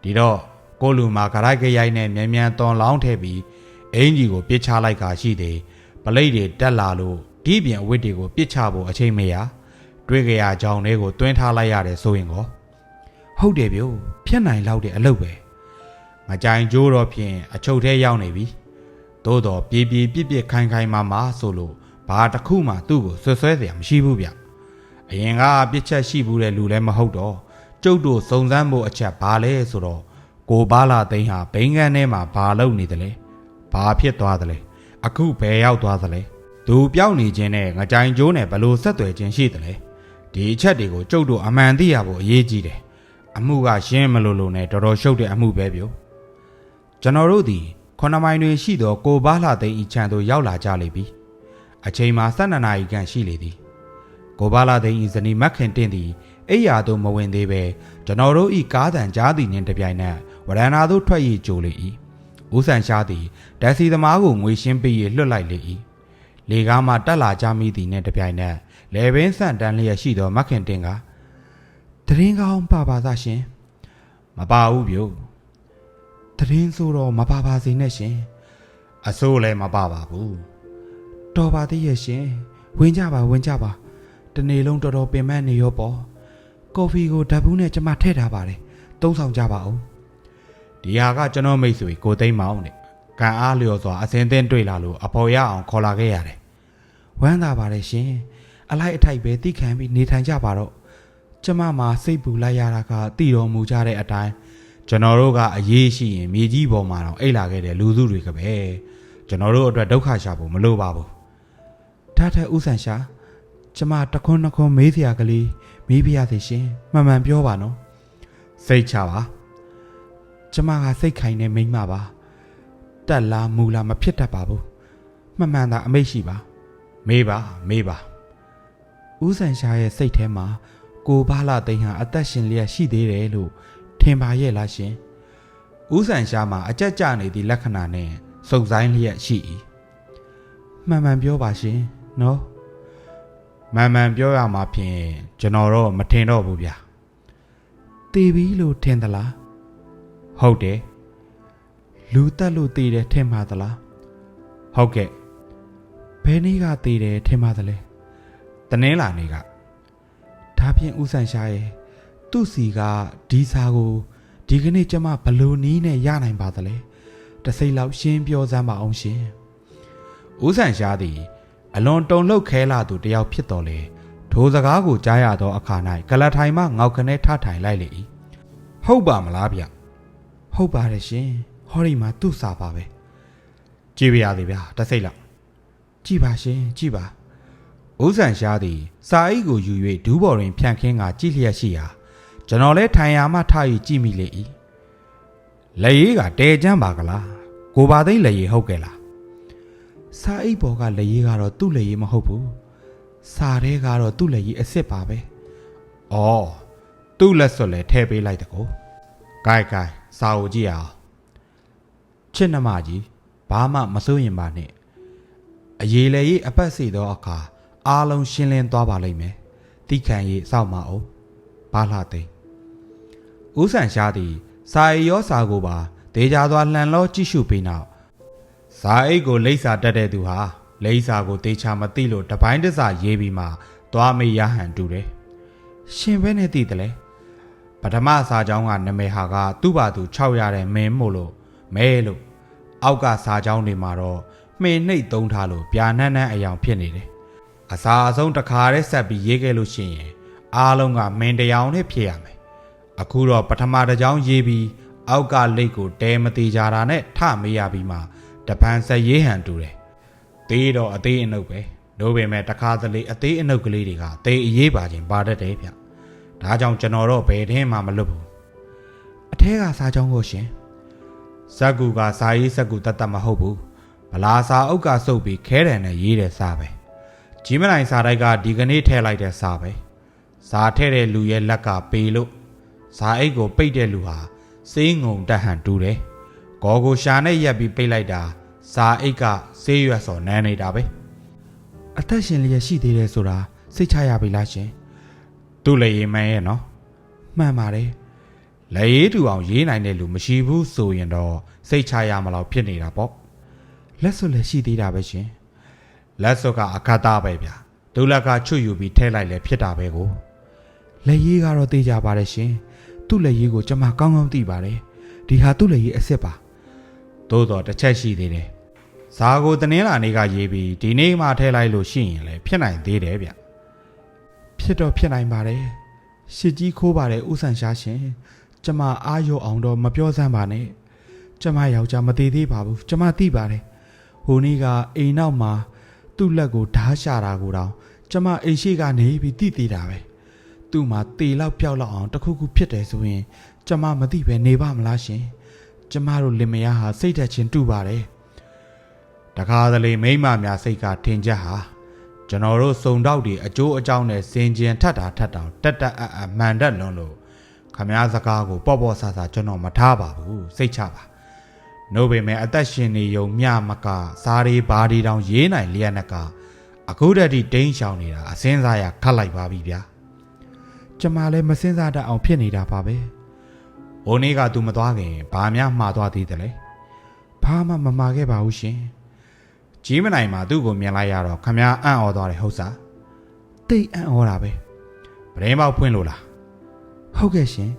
ဒီတော့ကိုလူမှာကြိုက်ကြရိုက်နဲ့မြန်မြန်သွန်လောင်းထည့်ပြီးအင်ကြီးကိုပြစ်ချလိုက်ကရှိသေးပလိတ်တွေတက်လာလို့ဒီပြင်အဝတ်တွေကိုပြစ်ချဖို့အချိန်မရတွေးကြရကြောင်တွေကိုတွင်းထားလိုက်ရတယ်ဆိုရင်ကောဟုတ်တယ်ဗျဖြတ်နိုင်လောက်တဲ့အလုပ်ပဲမကြိုင်ကျိုးတော့ဖြင့်အချုပ်ထဲရောက်နေပြီသို့တော့ပြေပြေပြစ်ပြစ်ခိုင်ခိုင်မာဆိုလို့ဘာတစ်ခုမှသူ့ကိုဆွဆွဲเสียမရှိဘူးဗျအရင်ကပြစ်ချက်ရှိဘူးတဲ့လူလည်းမဟုတ်တော့ကျုပ်တို့စုံစမ်းဖို့အချက်ဘာလဲဆိုတော့ကိုပါလာသိန်းဟာဘိန်းကန်းထဲမှာဘာလုပ်နေတယ်လဲဘာဖြစ်သွားတယ်လဲအခုဘယ်ရောက်သွားသလဲသူပြောင်းနေခြင်းနဲ့ငကြိုင်ကျိုးနဲ့ဘလို့ဆက်သွယ်ခြင်းရှိတယ်လဲဒီအချက်တွေကိုကျုပ်တို့အမှန်သိရဖို့အရေးကြီးတယ်အမှုကရှင်းမလို့နဲ့တော်တော်ရှုပ်တဲ့အမှုပဲဗျကျွန်တော်တို့ဒီ9မိုင်တွင်ရှိသောကိုပါလာသိန်းဤချန်သို့ရောက်လာကြလိမ့်ပြီအချိန်မှာ12နာရီခန့်ရှိလေသည်ကိုပါလာသိန်းဤဇနီးမခင်တင့်သည်အိယာသို့မဝင်သေးပဲကျွန်တော်တို့ဤကားတန်ကြားသည်နှင့်တပြိုင်နက်ဝရဏာသို့ထွက်ရကြိုလေ၏ဦးဆန်ရှားသည်ဓာစီသမားကိုငွေရှင်းပေး၍လွှတ်လိုက်လေ၏လေကားမှတက်လာကြမိသည်နှင့်တပြိုင်နက်လေပင်ဆန့်တန်းလျက်ရှိသောမခင်တင့်ကတရင်ကောင်းပါပါသရှင်မပါဘူးဗျို့တရင်ဆိုတော့မပါပါစေနဲ့ရှင်အစိုးလည်းမပါပါဘူးတော်ပါသေးရဲ့ရှင်ဝင်ကြပါတနေ့လုံးတော်တော်ပင်ပန်းနေရောပေါ့ကော်ဖီကိုဓာတ်ဘူးနဲ့ကျမထည့်ထားပါတယ်သုံးဆောင်ကြပါဦးဒီဟာကကျွန်တော်မိတ်ဆွေကိုသိမ်းမောင်းနဲ့ကံအားလျော်စွာအစင်းသင်းတွေ့လာလို့အပေါ်ရအောင်ခေါ်လာခဲ့ရတယ်ဝမ်းသာပါတယ်ရှင်အလိုက်အထိုက်ပဲတိခံပြီးနေထိုင်ကြပါတော့ကျမမှာစိတ်ပူလိုက်ရတာကတည်တော်မူကြတဲ့အတိုင်းကျွန်တော်တို့ကအရေးရှိရင်မြေကြီးပေါ်မှာတော့အိတ်လာခဲ့တဲ့လူစုတွေကပဲကျွန်တော်တို့အတွက်ဒုက္ခရှာဖို့မလိုပါဘူးဒါထက်ဥဆန်ရှာ ကျမတခွန်းနှခွန်းမေးစရာကလေးမေးပြရသေးရှင်မှန်မှန်ပြောပါနော်စိတ်ချပါကျမကစိတ်ခိုင်နေမိမ့်မပါတက်လားမူလားမဖြစ်တတ်ပါဘူးမှန်မှန်သာအမိတ်ရှိပါမေးပါဦးဆန်ရှာရဲ့စိတ်ထဲမှာကိုဘာလာသိန်းဟာအသက်ရှင်လျက်ရှိသေးတယ်လို့ထင်ပါရဲ့လားရှင်ဦးဆန်ရှာမှာအကြက်ကြနေသည့်လက္ခဏာနဲ့စုံဆိုင်လျက်ရှိ၏မှန်မှန်ပြောပါရှင်နော်မှန်မှန်ပြောရမှာဖြင့်ကျွန်တော်တော့မထင်တော့ဘူးဗျာတေးပြီလို့ထင်သလားဟုတ်တယ်လူတက်လို့တေးတယ်ထင်ပါသလားဟုတ်ကဲ့ဘယ်နေ့ကတေးတယ်ထင်ပါသလဲတနင်္လာနေ့ကဒါဖြင့်ဦးဆန်ရှာရဲ့သူ့စီကဒီစာကိုဒီကနေ့ကျမဘလို့နီးနဲ့ရနိုင်ပါသလဲတစိမ့်လောက်ရှင်းပြောစမ်းပါအောင်ရှင်ဦးဆန်ရှာသည်အလွန်တုန်လှုပ်ခဲလာသူတယောက်ဖြစ်တော်လေထိုစကားကိုကြားရသောအခါ၌ကလထိုင်မှငေါက်ခနဲထထိုင်လိုက်လေ၏ဟုတ်ပါမလားဗျဟုတ်ပါတယ်ရှင်ဟောဒီမှာသူ့စာပါပဲကြည့်ပါရသေးဗျာတစိမ့်လောက်ကြည့်ပါရှင်ကြည့်ပါဦးဆန်ရှားသည်စာအိတ်ကိုယူ၍ဒူးဘော်တွင်ဖြန့်ခင်းကကြည့်လျက်ရှိရာကျွန်တော်လည်းထိုင်ရာမှထား၍ကြည့်မိလေ၏လက်ရည်ကတဲကျမ်းပါကလားကိုပါသိန်းလက်ရည်ဟုတ်ကဲ့လားစာအိတ်ပေါ်ကလက်ရည်ကတော့သူ့လက်ရည်မဟုတ်ဘူးစာထဲကတော့သူ့လက်ရည်အစ်စ်ပါပဲအော်သူ့လက်စွပ်လည်းထည့်ပေးလိုက်တကောဂိုက်စာကိုကြည့်အောင်ချစ်နှမကြီးဘာမှမစိုးရင်ပါနဲ့အရေးလေရေးအပတ်စီသောအခါအားလုံးရှင်းလင်းသွားပါလိမ့်မယ်တိခံရေးစောင့်မအောင်ဘာလှသိန်းဦးဆန်ရှားသည်စာအိတ်ရောစာကိုပါဒေကြသွားလှန်လောကြည့်ရှုပြီးနောက်စာအိတ်ကိုလိပ်စာတက်တဲ့သူဟာလိပ်စာကိုတေချာမသိလို့တပိုင်းတစရေးပြီးမှသွားမေးရဟန်တူတယ်ရှင်ပဲနဲ့သိတယ်လေပထမစာကြောင်းကနာမည်ဟာကသူ့ဘာသူ6ရတဲ့မင်းမို့လို့မဲလို့အောက်ကစာကြောင်းတွေမှာတော့မှင်နှိပ်သုံးထားလို့ပြာနှန်းအယောင်ဖြစ်နေတယ်အစာအဆုံးတစ်ခါတည်းဆက်ပြီးရေးခဲ့လို့ရှိရင်အားလုံးကမင်းတယောင်နဲ့ဖြစ်ရမယ်အခုတော့ပထမတစ်ကြောင်းရေးပြီးအောက်ကလိတ်ကိုတဲမသေးကြတာနဲ့ထမေးရပြီးမှတပန်းဆက်ရေးဟန်တူတယ်သေးတော့အသေးအနှုတ်ပဲတို့ပေမဲ့တခါတလေအသေးအနှုတ်ကလေးတွေကသေအရေးပါခြင်းပါတတ်တယ်ဗျဒါကြောင့်ကျွန်တော်တော့ဘယ်ထင်းမှမလွတ်ဘူးအထဲကစာကြောင်းကိုရှင်ဇက်ကူကစာရေးဇက်ကူတတ်တတ်မဟုတ်ဘူးဗလာစာအုပ်ကစုပ်ပြီးခဲတယ်နဲ့ရေးတဲ့စာပဲကြီးမနိုင်စာတိုက်ကဒီကနေ့ထည့်လိုက်တဲ့စာပဲစာထည့်တဲ့လူရဲ့လက်ကပေလို့စာအိတ်ကိုပိတ်တဲ့လူဟာစေးငုံတက်ဟန်တူတယ်ကော်ကိုရှာနဲ့ရက်ပြီးပိတ်လိုက်တာစာအိတ်ကဆေးရွက်စော်နန်းနေတာပဲအသက်ရှင်လျက်ရှိသေးတယ်ဆိုတာစိတ်ချရပြီလားရှင်သူ့လေရင်မှန်ရဲ့နော်မှန်ပါတယ်လေရေးတူအောင်ရေးနိုင်တဲ့လူမရှိဘူးဆိုရင်တော့စိတ်ချရမလို့ဖြစ်နေတာပေါ့လက်စွပ်လည်းရှိသေးတာပဲရှင်လက်စွပ်ကအခါသားပဲဗျဒုလက်ကချွတ်ယူပြီးထဲလိုက်လဲဖြစ်တာပဲကိုလက်ရေးကတော့သိကြပါတယ်ရှင်သူ့လက်ရေးကိုကျွန်မကောင်းကောင်းသိပါတယ်ဒီဟာသူ့လက်ရေးအစ်စ်ပါသို့တော့တစ်ချက်ရှိသေးတယ်ဇာကိုတင်းလာနေကရေးပြီးဒီနေ့မှထဲလိုက်လို့ရှိရင်လည်းဖြစ်နိုင်သေးတယ်ဗျဖြစ်တော့ဖြစ်နိုင်ပါတယ်ရှစ်ကြီးခိုးပါတယ်ဥဆန်ရှားရှင်ကျမအားရောအောင်တော့မပြောစမ်းပါနဲ့ကျမယောက်ျားမသေးသေးပါဘူးကျမသိပါတယ်ဟိုနေ့ကအိမ်နောက်မှာသူ့လက်ကိုဓားရှာတာကိုတော့ကျမအိမ်ရှိကနေပြီးသိသေးတာပဲသူ့မှာတေလောက်ပျောက်လောက်အောင်တခုခုဖြစ်တယ်ဆိုရင်ကျမမသိပဲနေပါမလားရှင်ကျမတို့လင်မယားဟာစိတ်သက်ချင်းတူပါတယ်တခါတလေမိမများစိတ်ကထင်ချက်ဟာကျွန်တော်တို့စုံတောက်တွေအကျိုးအကြောင်းနဲ့စင်ကြင်ထက်တာထက်တောင်တက်တက်အမှန်တက်လွန်းလို့ခမားစကားကိုပေါ့ပေါ့ဆာဆာကျွန်တော်မထားပါဘူးစိတ်ချပါနို့ပေမဲ့အသက်ရှင်နေုံမျှမကစားရီဘာဒီတောင်ရေးနိုင်လျက်နကအခုတည်းတိန်းရှောင်နေတာအစင်းစားရခတ်လိုက်ပါပြီဗျာကျမလည်းမစင်းစားတတ်အောင်ဖြစ်နေတာပါပဲ။ဘိုးနေ့ကသူမသွားခင်ဘာများမှားသွားသေးတယ်လဲ။ဘာမှမမှားခဲ့ပါဘူးရှင်။ကြီးမနိုင်မှာသူ့ကိုမြင်လိုက်ရတော့ခမားအံ့ဩသွားတယ်ဟုတ်စား။တိတ်အံ့ဩတာပဲ။ပရင်းပေါက်ဖွင့်လို့လား။ဟုတ်ကဲ့ရှင်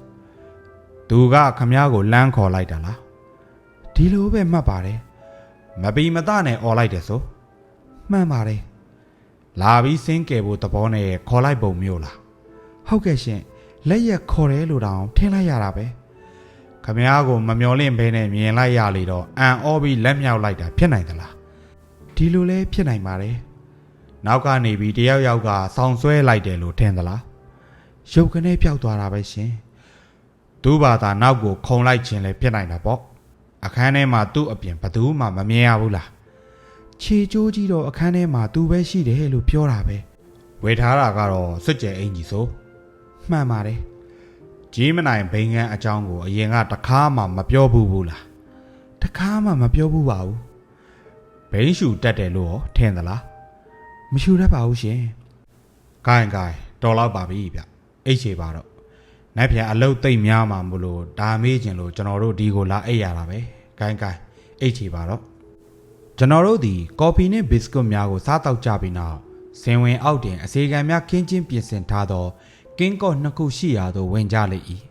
။သူကခမားကိုလမ်းခေါ်လိုက်တာလား။ဒီလိုပဲမှတ်ပါတယ်။မပီမတနဲ့អော်လိုက်တယ်ဆို။မှန်ပါတယ်။လာပြီးစင်းကယ်ဖို့သဘောနဲ့ခေါ်လိုက်ပုံမျိုးလား။ဟုတ်ကဲ့ရှင်လက်ရက်ခေါ်တယ်လို့တောင်ထင်လိုက်ရတာပဲခမည်းကိုမမျော်လင့်ဘဲနဲ့မြင်လိုက်ရလေတော့အန်အောပြီးလက်မြောက်လိုက်တာဖြစ်နိုင်သလားဒီလိုလဲဖြစ်နိုင်ပါတယ် နောက်ကနေပြီးတယောက်ယောက်ကဆောင်းဆွဲလိုက်တယ်လို့ထင်သလားရုပ်ကနေပြောက်သွားတာပဲရှင်သူ့ဘာသာနောက်ကိုခုံလိုက်ခြင်းလည်းဖြစ်နိုင်တာပေါ့အခန်းထဲမှာသူ့အပြင်ဘသူမှမမြင်ရဘူးလားခြေကျိုးကြီးတော့အခန်းထဲမှာသူပဲရှိတယ်လို့ပြောတာပဲဝေထားတာကတော့စွတ်ကျဲအင်ကြီးဆိုမှန်ပါတယ်ကြီးမနိုင်ဘိန်းကန်းအကြောင်းကိုအရင်ကတခါမှမပြောဘူးလားတခါမှမပြောဘူးပါဘူးဘိန်းရှူတက်တယ်လို့ထင်သလားမရှူတတ်ပါဘူးရှင်ကိုင်းတော်တော့ပါပြီဗျအိတ်ချေပါတော့နိုင်ပြန်အလုတ်သိမ့်များမှာမလို့ဒါမေးခြင်းလို့ကျွန်တော်တို့ဒီကိုလာအိတ်ရတာပဲကိုင်းအိတ်ချေပါတော့ကျွန်တော်တို့ဒီကော်ဖီနဲ့ဘစ်စကွတ်များကိုစားတောက်ကြပြီးနောက်စင်ဝင်အောက်တင်အစေခံများခင်းချင်းပြင်ဆင်ထားသောကင်းကော့နှစ်ခုရှိရာသို့ဝင်ကြလေ၏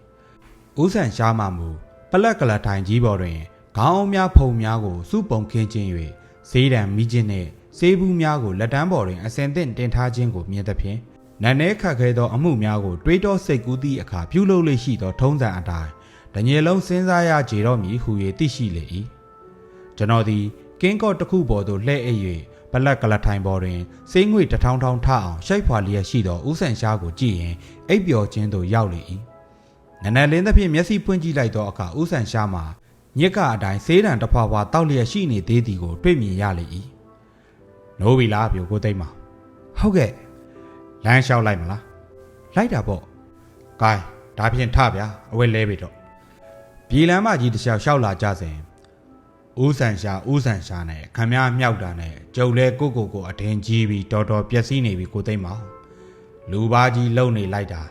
ဦးဆန်ရှားမှမူပလက်ကလထိုင်ကြီးပေါ်တွင်ခေါင်းအောင်များဖုံများကိုစုပုံခင်းခြင်း၍ဈေးတံမိခြင်းနှင့်ဆေးဘူးများကိုလက်တန်းပေါ်တွင်အစင်သင့်တင်ထားခြင်းကိုမြင်သဖြင့်နန်းနေခတ်ခဲသောအမှုများကိုတွေးတောစိတ်ကူးသည့်အခါပြုလုပ်လေရှိသောထုံးစံအတိုင်းတညေလုံးစဉ်းစားရကြတော့မည်ဟု၍သိရှိလေ၏ကျွန်တော်သည်ကင်းကော့တစ်ခုပေါ်သို့လှည့်အိပ်၍ပလက်ကလထိုင်ပေါ်တွင်စေးငွေတထောင်ထောင်ထအောင်ရှိုက်ဖွာလျက်ရှိသောဦးဆန်ရှားကိုကြည့်ရင်အိပ်ပျော်ခြင်းသို့ရောက်လေ၏နန်းနယ်လင်းသဖြင့်မျက်စိဖွင့်ကြည့်လိုက်သောအခါဦးဆန်ရှားမှာညစ်ကအတိုင်းဆေးတံတစ်ဖွာဖွာတောက်လျက်ရှိနေသေးသည်ကိုတွေ့မြင်ရလေ၏နိုးပြီလားပြိုကိုသိမ့်မဟုတ်ကဲ့လမ်းလျှောက်လိုက်မလားလိုက်တာပေါ့ဂိုင်းဒါဖြင့်ထဗျာအဝဲလဲပြီတော့ပြည်လမ်းမကြီးတစ်လျှောက်လျှောက်လာကြစဉ်ဦးဆန်ရှာနဲ့ခမည်းမြောက်တာနဲ့ကျုပ်လဲကိုအထင်ကြီးပြီးတော်တော်ပျက်စီးနေပြီကိုသိမ့်မလူပါကြီးလုံနေလိုက်တာ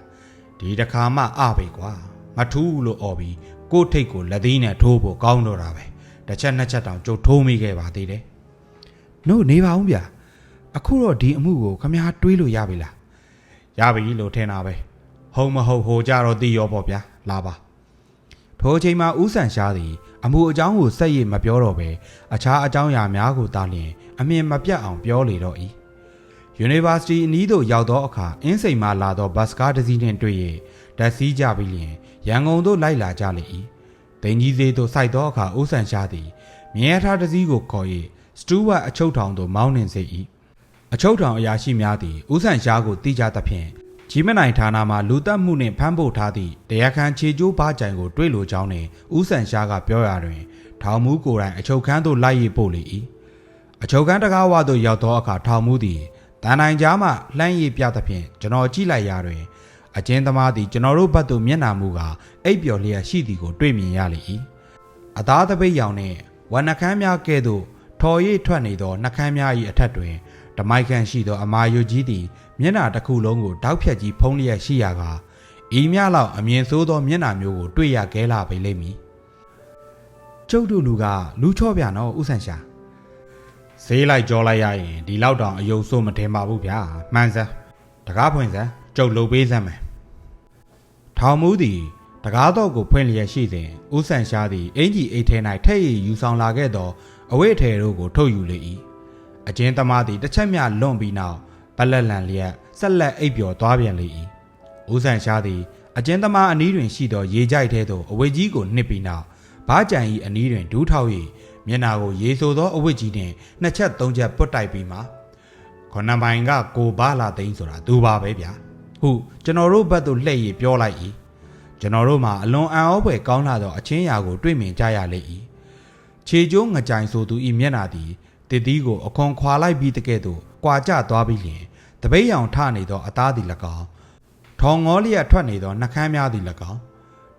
ဒီတစ်ခါမှအပဲကွာမထူးလို့អော်ပြီးကိုထိတ်ကိုလက်သီးနဲ့ထိုးဖို့ကောင်းတော့တာပဲတစ်ချက်နှစ်ချက်တောင်ကျုပ်ထိုးမိခဲ့ပါသေးတယ်နို့နေပါဦးဗျာအခုတော့ဒီအမှုကိုခမည်းတွေးလို့ရပြီလားရပြီလို့ထင်တာပဲဟုတ်မဟုတ်ဟိုကြတော့သိရောပေါ့ဗျာလာပါထိုအချိန်မှာဦးဆန်ရှားသည်အမှုအကြောင်းကိုစက်ရည်မပြောတော့ပဲအခြားအကြောင်းအရာများကိုသာလျှင်အမြင်မပြတ်အောင်ပြောလေတော့၏ယူနီဗာစတီအနီးသို့ရောက်သောအခါအင်းစိန်မှလာသောဘတ်စကားတစ်စီးနှင့်တွေ့၍ဓာတ်စီးကြပြီးလျှင်ရန်ကုန်သို့လိုက်လာကြလေ၏ဒိန်ကြီးသေးသို့စိုက်သောအခါဦးဆန်ရှားသည်မြင်းရထားတစ်စီးကိုခေါ်၍စတူဝတ်အချုပ်ထောင်သို့မောင်းနှင်စေ၏အချုပ်ထောင်အရာရှိများသည်ဦးဆန်ရှားကိုတိကျသဖြင့်ကြီးမနိုင်ဌာနမှလူတက်မှုနှင့်ဖမ်းဖို့ထားသည့်တရားခံခြေကျိုးဘားကြိုင်ကိုတွေ့လိုကြောင်းနှင့်ဦးဆန်ရှားကပြောရာတွင်ထောင်မူကိုယ်တိုင်အချုပ်ခန်းသို့လိုက်ရပို့လေ၏အချုပ်ခန်းတကားဝသို့ရောက်သောအခါထောင်မူသည်တန်နိုင်ကြားမှလှမ်းရည်ပြသဖြင့်ကျွန်တော်ကြည့်လိုက်ရာတွင်အကျဉ်းသမားသည်ကျွန်တော်တို့ဘက်သို့မျက်နှာမူကာအိပ်ပျော်လျက်ရှိသည်ကိုတွေ့မြင်ရလေ၏အသားတပိတ်ရောင်နှင့်ဝဏ္ဏခမ်းများကဲ့သို့ထော်ရိပ်ထွက်နေသောနှကမ်းများ၏အထက်တွင်ဓမိုက်ခန့်ရှိသောအမာယုကြီးသည်မျက်နှာတစ်ခုလုံးကိုတောက်ဖြတ်ကြီးဖုံးလျက်ရှိရာကဤမြလောက်အမြင်ဆိုးသောမျက်နှာမျိုးကိုတွေ့ရခဲလာပေလိမ့်မည်ကျုပ်တို့လူကလူချော့ပြနော်ဦးဆန်ရှာဈေးလိုက်ကြောလိုက်ရရင်ဒီလောက်တောင်အယုံဆိုးမထင်ပါဘူးဗျာမှန်စမ်းတကားဖွင့်စမ်းကျုပ်လှုပ်ပေးစမ်းမယ်ထောင်မူသည်တကားတော့ကိုဖွင့်လျက်ရှိစဉ်ဦးဆန်ရှားသည်အင်ကြီးအိတ်ထဲ၌ထည့်ရည်ယူဆောင်လာခဲ့သောအဝိအထည်တို့ကိုထုတ်ယူလေ၏အကျဉ်းသမားသည်တစ်ချက်မျှလွန်ပြီးနောက်ပလက်လန်လျက်ဆက်လက်အိပ်ပျော်သွားပြန်လေ၏ဦးဆန်ရှားသည်အကျဉ်းသမားအနီးတွင်ရှိသောရေကြိုက်ထဲသို့အဝိကြီးကိုနှစ်ပြီးနောက်ဘားကြံ၏အနီးတွင်ဒူးထောက်၍မျက်နာကိုရေဆိုသောအဝိကြီးနှင့်နှစ်ချက်သုံးချက်ပွတ်တိုက်ပြီးမှခေါနံပိုင်ကကိုဘာလာသိန်းဆိုတာသူပါပဲဗျာဟုကျွန်တော်တို့ဘက်သို့လှည့်၍ပြောလိုက်၏ကျွန်တော်တို့မှာအလွန်အံ့ဩဖွယ်ကောင်းလာသောအချင်းရာကိုတွေ့မြင်ကြရလေ၏ခြေကျိုးငကြိုင်ဆိုသူ၏မျက်နာသည်တစ်သီးကိုအခွန်ခွာလိုက်ပြီးတကဲ့သို့ကွာကျသွားပြီးလျှင်တပိတ်ရောင်ထနေသောအသားသည်၎င်းထောင်ငေါလျက်ထွက်နေသောနှကမ်းများသည်၎င်း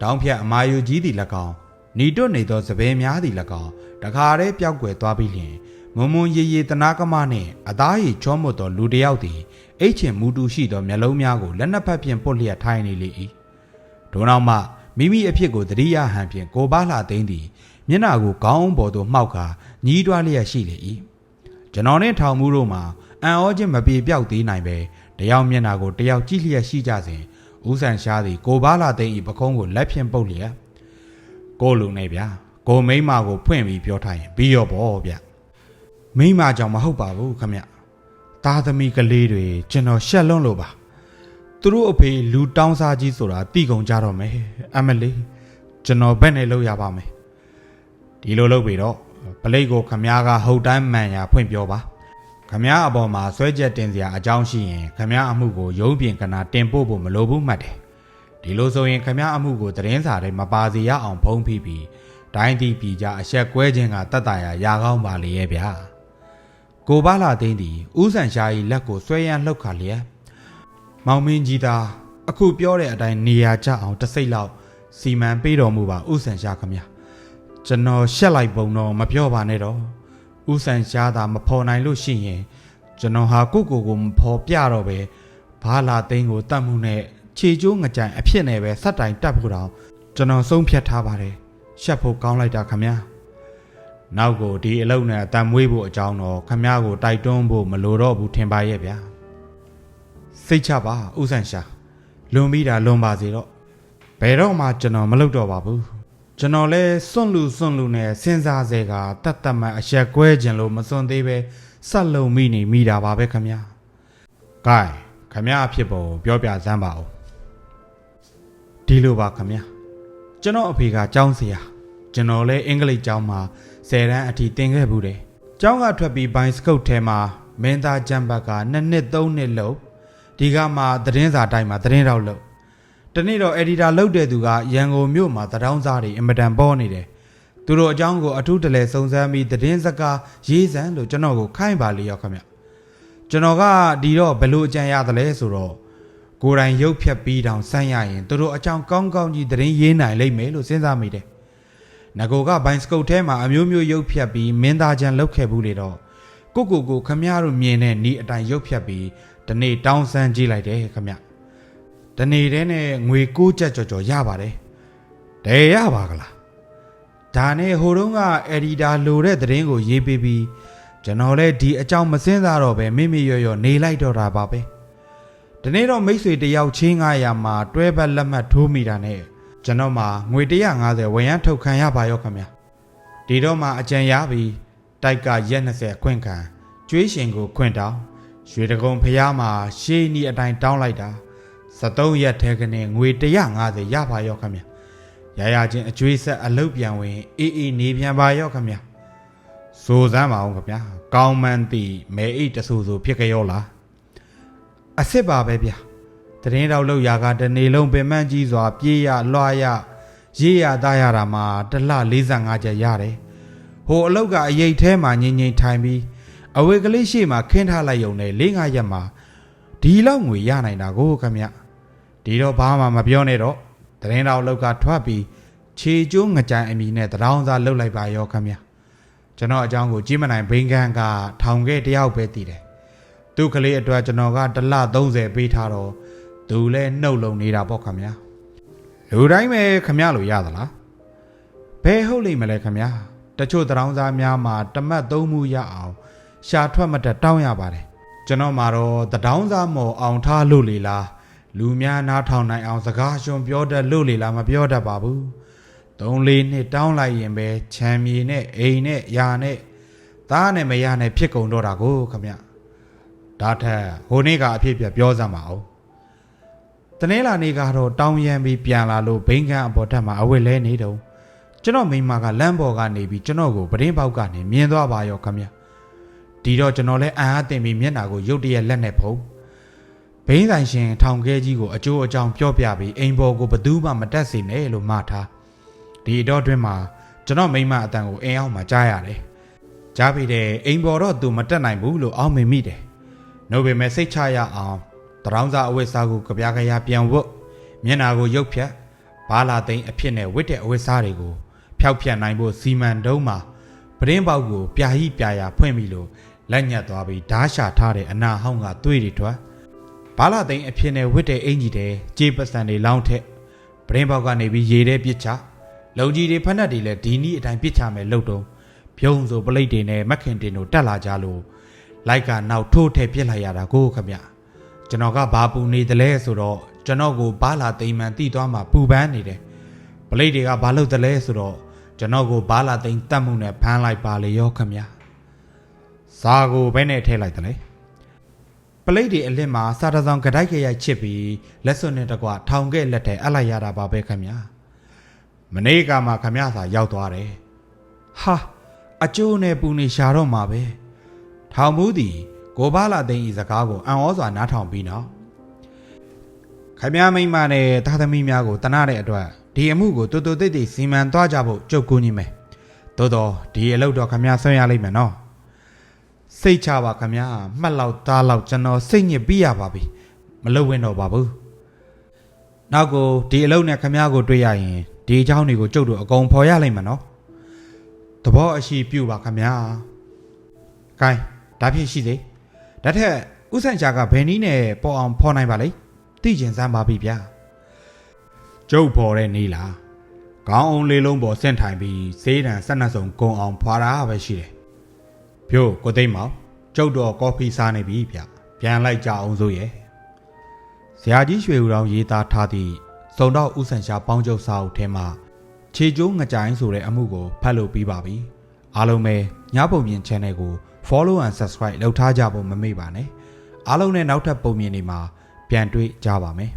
တောင်းဖြတ်အမာယုကြီးသည်၎င်းနီတွတ်နေသောစပယ်များသည်၎င်းတခါတည်းပျောက်ကွယ်သွားပြီးလျှင်မွန်မွန်ရေရေတနာကမနှင့်အသားရည်ချောမွတ်သောလူတစ်ယောက်သည်အိတ်ချင်မူတူရှိသောမျက်လုံးများကိုလက်နှစ်ဖက်ဖြင့်ပုတ်လျက်ထိုင်နေလေ၏ထို့နောက်မှမိမိအဖြစ်ကိုသတိရဟန်ဖြင့်ကိုပါလာသိန်းသည်မျက်နှာကိုခေါင်းပေါ်သို့မှောက်ကာညီးတွားလျက်ရှိလေ၏ကျွန်တော်နှင့်ထောင်မှုတို့မှာအံ့ဩခြင်းမပြေပြောက်သေးနိုင်ပဲတယောက်မျက်နှာကိုတယောက်ကြည့်လျက်ရှိကြစဉ်ဦးဆန်ရှားသည်ကိုပါလာသိန်း၏ပခုံးကိုလက်ဖြင့်ပုတ်လျက်ကိုလူနေဗျာကိုမိမကိုဖွင့်ပြီးပြောထားရင်ပြီးရောပေါ့ဗျမိမကြောင့်မဟုတ်ပါဘူးခမသားသမီးကလေးတွေကျွန်တော်ရှက်လွန်းလို့ပါသူတို့အဖေလူတောင်းစားကြီးဆိုတာသိကုန်ကြတော့မယ်အမလေးကျွန်တော်ဘက်နဲ့လောက်ရပါမယ်ဒီလိုလုပ်ပြီးတော့ပလိတ်ကိုခမားကဟုတ်တိုင်းမှန်ရာဖွင့်ပြောပါ ခမည်းအပေါ်မှာဆွဲချက်တင်စရာအကြောင်းရှိရင်ခမည်းအမှုကိုရုံးပြင်ကနာတင်ပို့ဖို့မလိုဘူးမှတ်တယ်ဒီလိုဆိုရင်ခမည်းအမှုကိုသတင်းစာတွေမပါစေရအောင်ဖုံးဖိပြီးတိုင်းပြည်ပြည်ကြအဆက်ကွဲခြင်းကတတ်တာရာကောင်းပါလေရဲ့ဗျာကိုပါလာသိန်းသည်ဦးဆန်ရှာ၏လက်ကိုဆွဲရန်လှုပ်ခါလျက်မောင်မင်းကြီးသားအခုပြောတဲ့အတိုင်းနေရာကျအောင်တစ်စိတ်လောက်စီမံပေးတော်မူပါဦးဆန်ရှာခမည်းကျွန်တော်ရှက်လိုက်ပုံတော့မပြောပါနဲ့တော့ဦးဆန်ရှားသာမဖော်နိုင်လို့ရှိရင်ကျွန်တော်ဟာကိုမဖော်ပြတော့ပဲဘာလာသိန်းကိုတတ်မှုနဲ့ခြေကျိုးငကြံအဖြစ်နဲ့ပဲစက်တိုင်တက်ဖို့တော့ကျွန်တော်ဆုံးဖြတ်ထားပါတယ်ရှက်ဖို့ကောင်းလိုက်တာခမည်းနောက်ကိုဒီအလုပ်နဲ့အတန်မွေးဖို့အကြောင်းတော့ခမည်းကိုတိုက်တွန်းဖို့မလိုတော့ဘူးထင်ပါရဲ့ဗျာစိတ်ချပါဦးဆန်ရှာလွန်ပြီးတာလွန်ပါစေတော့ဘယ်တော့မှကျွန်တော်မလုပ်တော့ပါဘူးကျွန်တော်လဲစွန့်လူနဲ့စဉ်းစားစေကတတ်တတ်မှအရက်ကွဲခြင်းလို့မစွန့်သေးပဲဆက်လုံမိတာပါပဲခမည်း။ကဲခမည်းအဖြစ်ပုံပြောပြစမ်းပါဦး။ဒီလိုပါခမည်း။ကျွန်တော်အဖေကကျောင်းဆရာကျွန်တော်လဲအင်္ဂလိပ်ကျောင်းမှာ10တန်းအထိသင်ခဲ့ဘူးတယ်။ကျောင်းကထွက်ပြီးဘိုင်စကုတ်ထဲမှာမင်းသားကျမ်းဘက်က2နှစ်3နှစ်လို့ဒီကမှသတင်းစာတိုင်းမှာသတင်းတောက်လို့တနေ့တော့အက်ဒီတာလုပ်တဲ့သူကရန်ကုန်မြို့မှာသတောင်းစားတွေအင်မတန်ပေါ်နေတယ်သူတို့အကြောင်းကိုအထူးတလဲစုံစမ်းပြီးသတင်းစကားရေးစမ်းလို့ကျွန်တော်ကိုခိုင်းပါလေရောက်ခမကျွန်တော်ကဒီတော့ဘယ်လိုအကြံရသလဲဆိုတော့ကိုယ်တိုင်ရုပ်ဖြတ်ပြီးတောင်စမ်းရရင်သူတို့အကြောင်းကောင်းကြီးသတင်းရေးနိုင်လိမ့်မယ်လို့စဉ်းစားမိတယ်ငကိုကဘိုင်စကုတ်ထဲမှာအမျိုးမျိုးရုပ်ဖြတ်ပြီးမင်းသားချမ်းလုပ်ခဲ့ဘူးလေတော့ကိုခမရတို့မြင်တဲ့ဤအတိုင်းရုပ်ဖြတ်ပြီးဒီနေ့တောင်းစမ်းကြည့်လိုက်တယ်ခမတနေ့တည်းနဲ့ငွေ6ကျပ်ကျော်ရပါတယ်။တဲရပါကလား။ဒါနဲ့ဟိုတုန်းကအက်ဒီတာလိုတဲ့သတင်းကိုရေးပေးပြီးကျွန်တော်လည်းဒီအကြောင်းမစင်းစားတော့ပဲမိရောနေလိုက်တော့တာပါပဲ။ဒီနေ့တော့မိတ်ဆွေတယောက်ချင်း900မှာတွဲဘက်လက်မှတ်ထိုးမိတာနဲ့ကျွန်တော်မှာငွေ150ဝန်ရမ်းထုတ်ခံရပါရောခင်ဗျာ။ဒီတော့မှအကြံရပြီးတိုက်ကရက်20ခွင့်ခံကျွေးရှင်ကိုခွင့်တောင်းရွှေတကုံဖျားမှာရှေးနီအတိုင်းတောင်းလိုက်တာ73ရက်ထဲကနေငွေ150ရပါရောခင်ဗျရချင်းအကျွေးဆက်အလုတ်ပြန်ဝင်အေးနေပြန်ပါရောခင်ဗျစိုးစမ်းပါအောင်ခင်ဗျကောင်းမှန်းသိမဲအိတ်တဆူဖြစ်ကြရောလားအစ်စ်ပါပဲဗျတရင်တော့လောက်ရာကတနေလုံးပင်မန်းကြီးစွာပြေးရလွှားရရေးရသားရတာမှာတစ်လ45ကျပ်ရတယ်ဟိုအလုတ်ကအရေးထဲမှာငိမ့်ထိုင်ပြီးအဝေကလေးရှိမှခင်းထားလိုက်ုံနဲ့4-5ရက်မှာဒီလောက်ငွေရနိုင်တာကိုခင်ဗျဒီတော့ဘာမှမပြောနဲ့တော့တရင်တော်လောက်ကထွက်ပြီးခြေကျိုးငကြံအမီနဲ့တရောင်းစားလှုပ်လိုက်ပါရောခင်ဗျကျွန်တော်အကြောင်းကိုကြီးမနိုင်ဘိန်းကန်းကထောင်ခဲ့တယောက်ပဲတည်တယ်သူကလေးအတွက်ကျွန်တော်က1လ30ပေးထားတော့သူလဲနှုတ်လုံနေတာပေါ့ခင်ဗျလူတိုင်းပဲခင်ဗျလို့ရသလားဘယ်ဟုတ်လိမ့်မလဲခင်ဗျတချို့တရောင်းစားများမှာတမတ်3မှုရအောင်ရှာထွက်မတက်တောင်းရပါတယ်ကျွန်တော်မှာတော့တတောင်းစားမော်အောင်ထားလို့လေလားလူများနားထောင်နိုင်အောင်စကားရှင်ပြောတတ်လို့လေလားမပြောတတ်ပါဘူး3-4နှစ်တောင်းလိုက်ရင်ပဲချမ်းမြေနဲ့အိမ်နဲ့ယာနဲ့သားနဲ့မယားနဲ့ဖြစ်ကုန်တော့တာကိုခင်ဗျဒါထက်ဟိုနေ့ကအဖြစ်ပြပြောစမ်းပါဦးတနေ့လာနေ့ကတော့တောင်းရမ်းပြီးပြန်လာလို့ဘိန်းကန်းအပေါ်ထက်မှာအဝတ်လဲနေတော့ကျွန်တော်မိမကလမ်းပေါ်ကနေပြီးကျွန်တော်ကိုပတင်းပေါက်ကနေမြင်သွားပါရောခင်ဗျဒီတော့ကျွန်တော်လဲအံ့အားသင့်ပြီးမျက်နှာကိုရုတ်တရက်လက်နဲ့ဖုံးဘိန်းဆိုင်ရှင်ထောင်ခဲကြီးကိုအကျိုးအကြောင်းပြောပြပြီးအိမ်ပေါ်ကိုဘသူမှမတက်စေနဲ့လို့မှားထားဒီတော့တွင်မှာကျွန်တော်မိမအတန်ကိုအိမ်အောင်မှာကြားရတယ်ကြားပြီးတဲ့အိမ်ပေါ်တော့သူမတက်နိုင်ဘူးလို့အောင်းမိမိတယ်နှုတ်ပေမဲ့စိတ်ချရအောင်တရောင်းစားအဝတ်စားကိုကြပြားကြရပြန်ဝတ်မျက်နှာကိုရုပ်ဖြတ်ဘာလာသိန်းအဖြစ်နဲ့ဝတ်တဲ့အဝတ်စားတွေကိုဖျောက်ဖြတ်နိုင်ဖို့စီမံတုံးမှာပတင်းပေါက်ကိုပြာဟိပြာရာဖွင့်ပြီးလို့လက်ညက်သွားပြီးဓာရှာထားတဲ့အနာဟောင်းကသွေးတွေထွက်ဘာလာသိန်းအဖြစ်နဲ့ဝတ်တဲ့အင်ကြီးတဲ့ကြေးပစံတွေလောင်းထက်ပတင်းပေါက်ကနေပြီးရေထဲပစ်ချလုံကြီးတွေဖက်နှက်တွေလည်းဒီနည်းအတိုင်းပစ်ချမယ်လို့တော့ဖြုံးဆိုပလိတ်တွေနဲ့မက်ခင်တင်တို့တက်လာကြလို့လိုက်ကနောက်ထိုးထည့်ပြစ်လိုက်ရတာကိုခမကျွန်တော်ကဘာပူနေတယ်လဲဆိုတော့ကျွန်တော်ကိုဘာလာသိမ်းမှန်တိသွားမှပူပန်းနေတယ်ပလိတ်တွေကဘာလုပ်တယ်လဲဆိုတော့ကျွန်တော်ကိုဘာလာသိမ်းတတ်မှုနဲ့ဖမ်းလိုက်ပါလေရောခမစာကိုဘယ်နဲ့ထည့်လိုက်တယ်လဲပလိတ်တွေအလစ်မှာစာတစောင်ကြိုက်ကြရိုက်ချစ်ပြီးလက်စွပ်နဲ့တကွထောင်ခဲ့လက်ထဲအပ်လိုက်ရတာပါပဲခမမနေ့ကမှခမစာရောက်သွားတယ်ဟာအကျိုးနဲ့ပူနေရှာတော့မှာပဲထောင်မှုသည် ကိုဘာလာသိန်းဤစကားကိုအံ့ဩစွာနားထောင်ပြီးနော်ခမည်းမိမနဲ့သားသမီးများကိုတနာတဲ့အတွက်ဒီအမှုကိုတူတူတိတ်တိတ်စီမံသွားကြဖို့ကြုတ်ကူးနေမယ်သို့တော့ဒီအလုပ်တော့ခမည်းဆွံ့ရလိမ့်မယ်နော်စိတ်ချပါခမည်းမှတ်လောက်သားလောက်ကျွန်တော်စိတ်ညစ်ပြီးရပါပြီမလုပ်ဝင်တော့ပါဘူးနောက်ကိုဒီအလုပ်နဲ့ခမည်းကိုတွေ့ရရင်ဒီအကြောင်းတွေကိုကြုတ်တို့အကုန်ဖော်ရလိမ့်မယ်နော်သဘောအရှိပြုပါခမည်းဂိုင်းဒါဖြစ်ရှိစေဒါထက်ဥဆန်ချာကဘယ်နည်းနဲ့ပေါ်အောင်ဖော်နိုင်ပါလိမ့်သိကျင်စမ်းပါပြီဗျာကျုပ်ဖော်တဲ့နည်းလားခေါင်းအောင်လေးလုံးပေါ်ဆင့်ထိုင်ပြီးစေးတံဆက်နှက်စုံကုံအောင်ဖွာတာပဲရှိတယ်ဖြို့ကိုသိမ်းမောင်ကျုပ်တော့ကော်ဖီစားနေပြီဗျပြန်လိုက်ကြအောင်စို့ရဲ့ဇရာကြီးရွှေဦးတော်ရေးသားထားသည့်စုံတော့ဥဆန်ရှာပေါင်းကျုပ်စာအုပ်ထဲမှာခြေကျိုးငကြိုင်းဆိုတဲ့အမှုကိုဖတ်လို့ပြီးပါပြီအားလုံးပဲညပုံမြင် channel ကို follow and subscribe လုပ်ထားကြဖို့မမေ့ပါနဲ့အားလုံးနဲ့နောက်ထပ်ပုံမြင်တွေမှာပြန်တွေ့ကြပါမယ်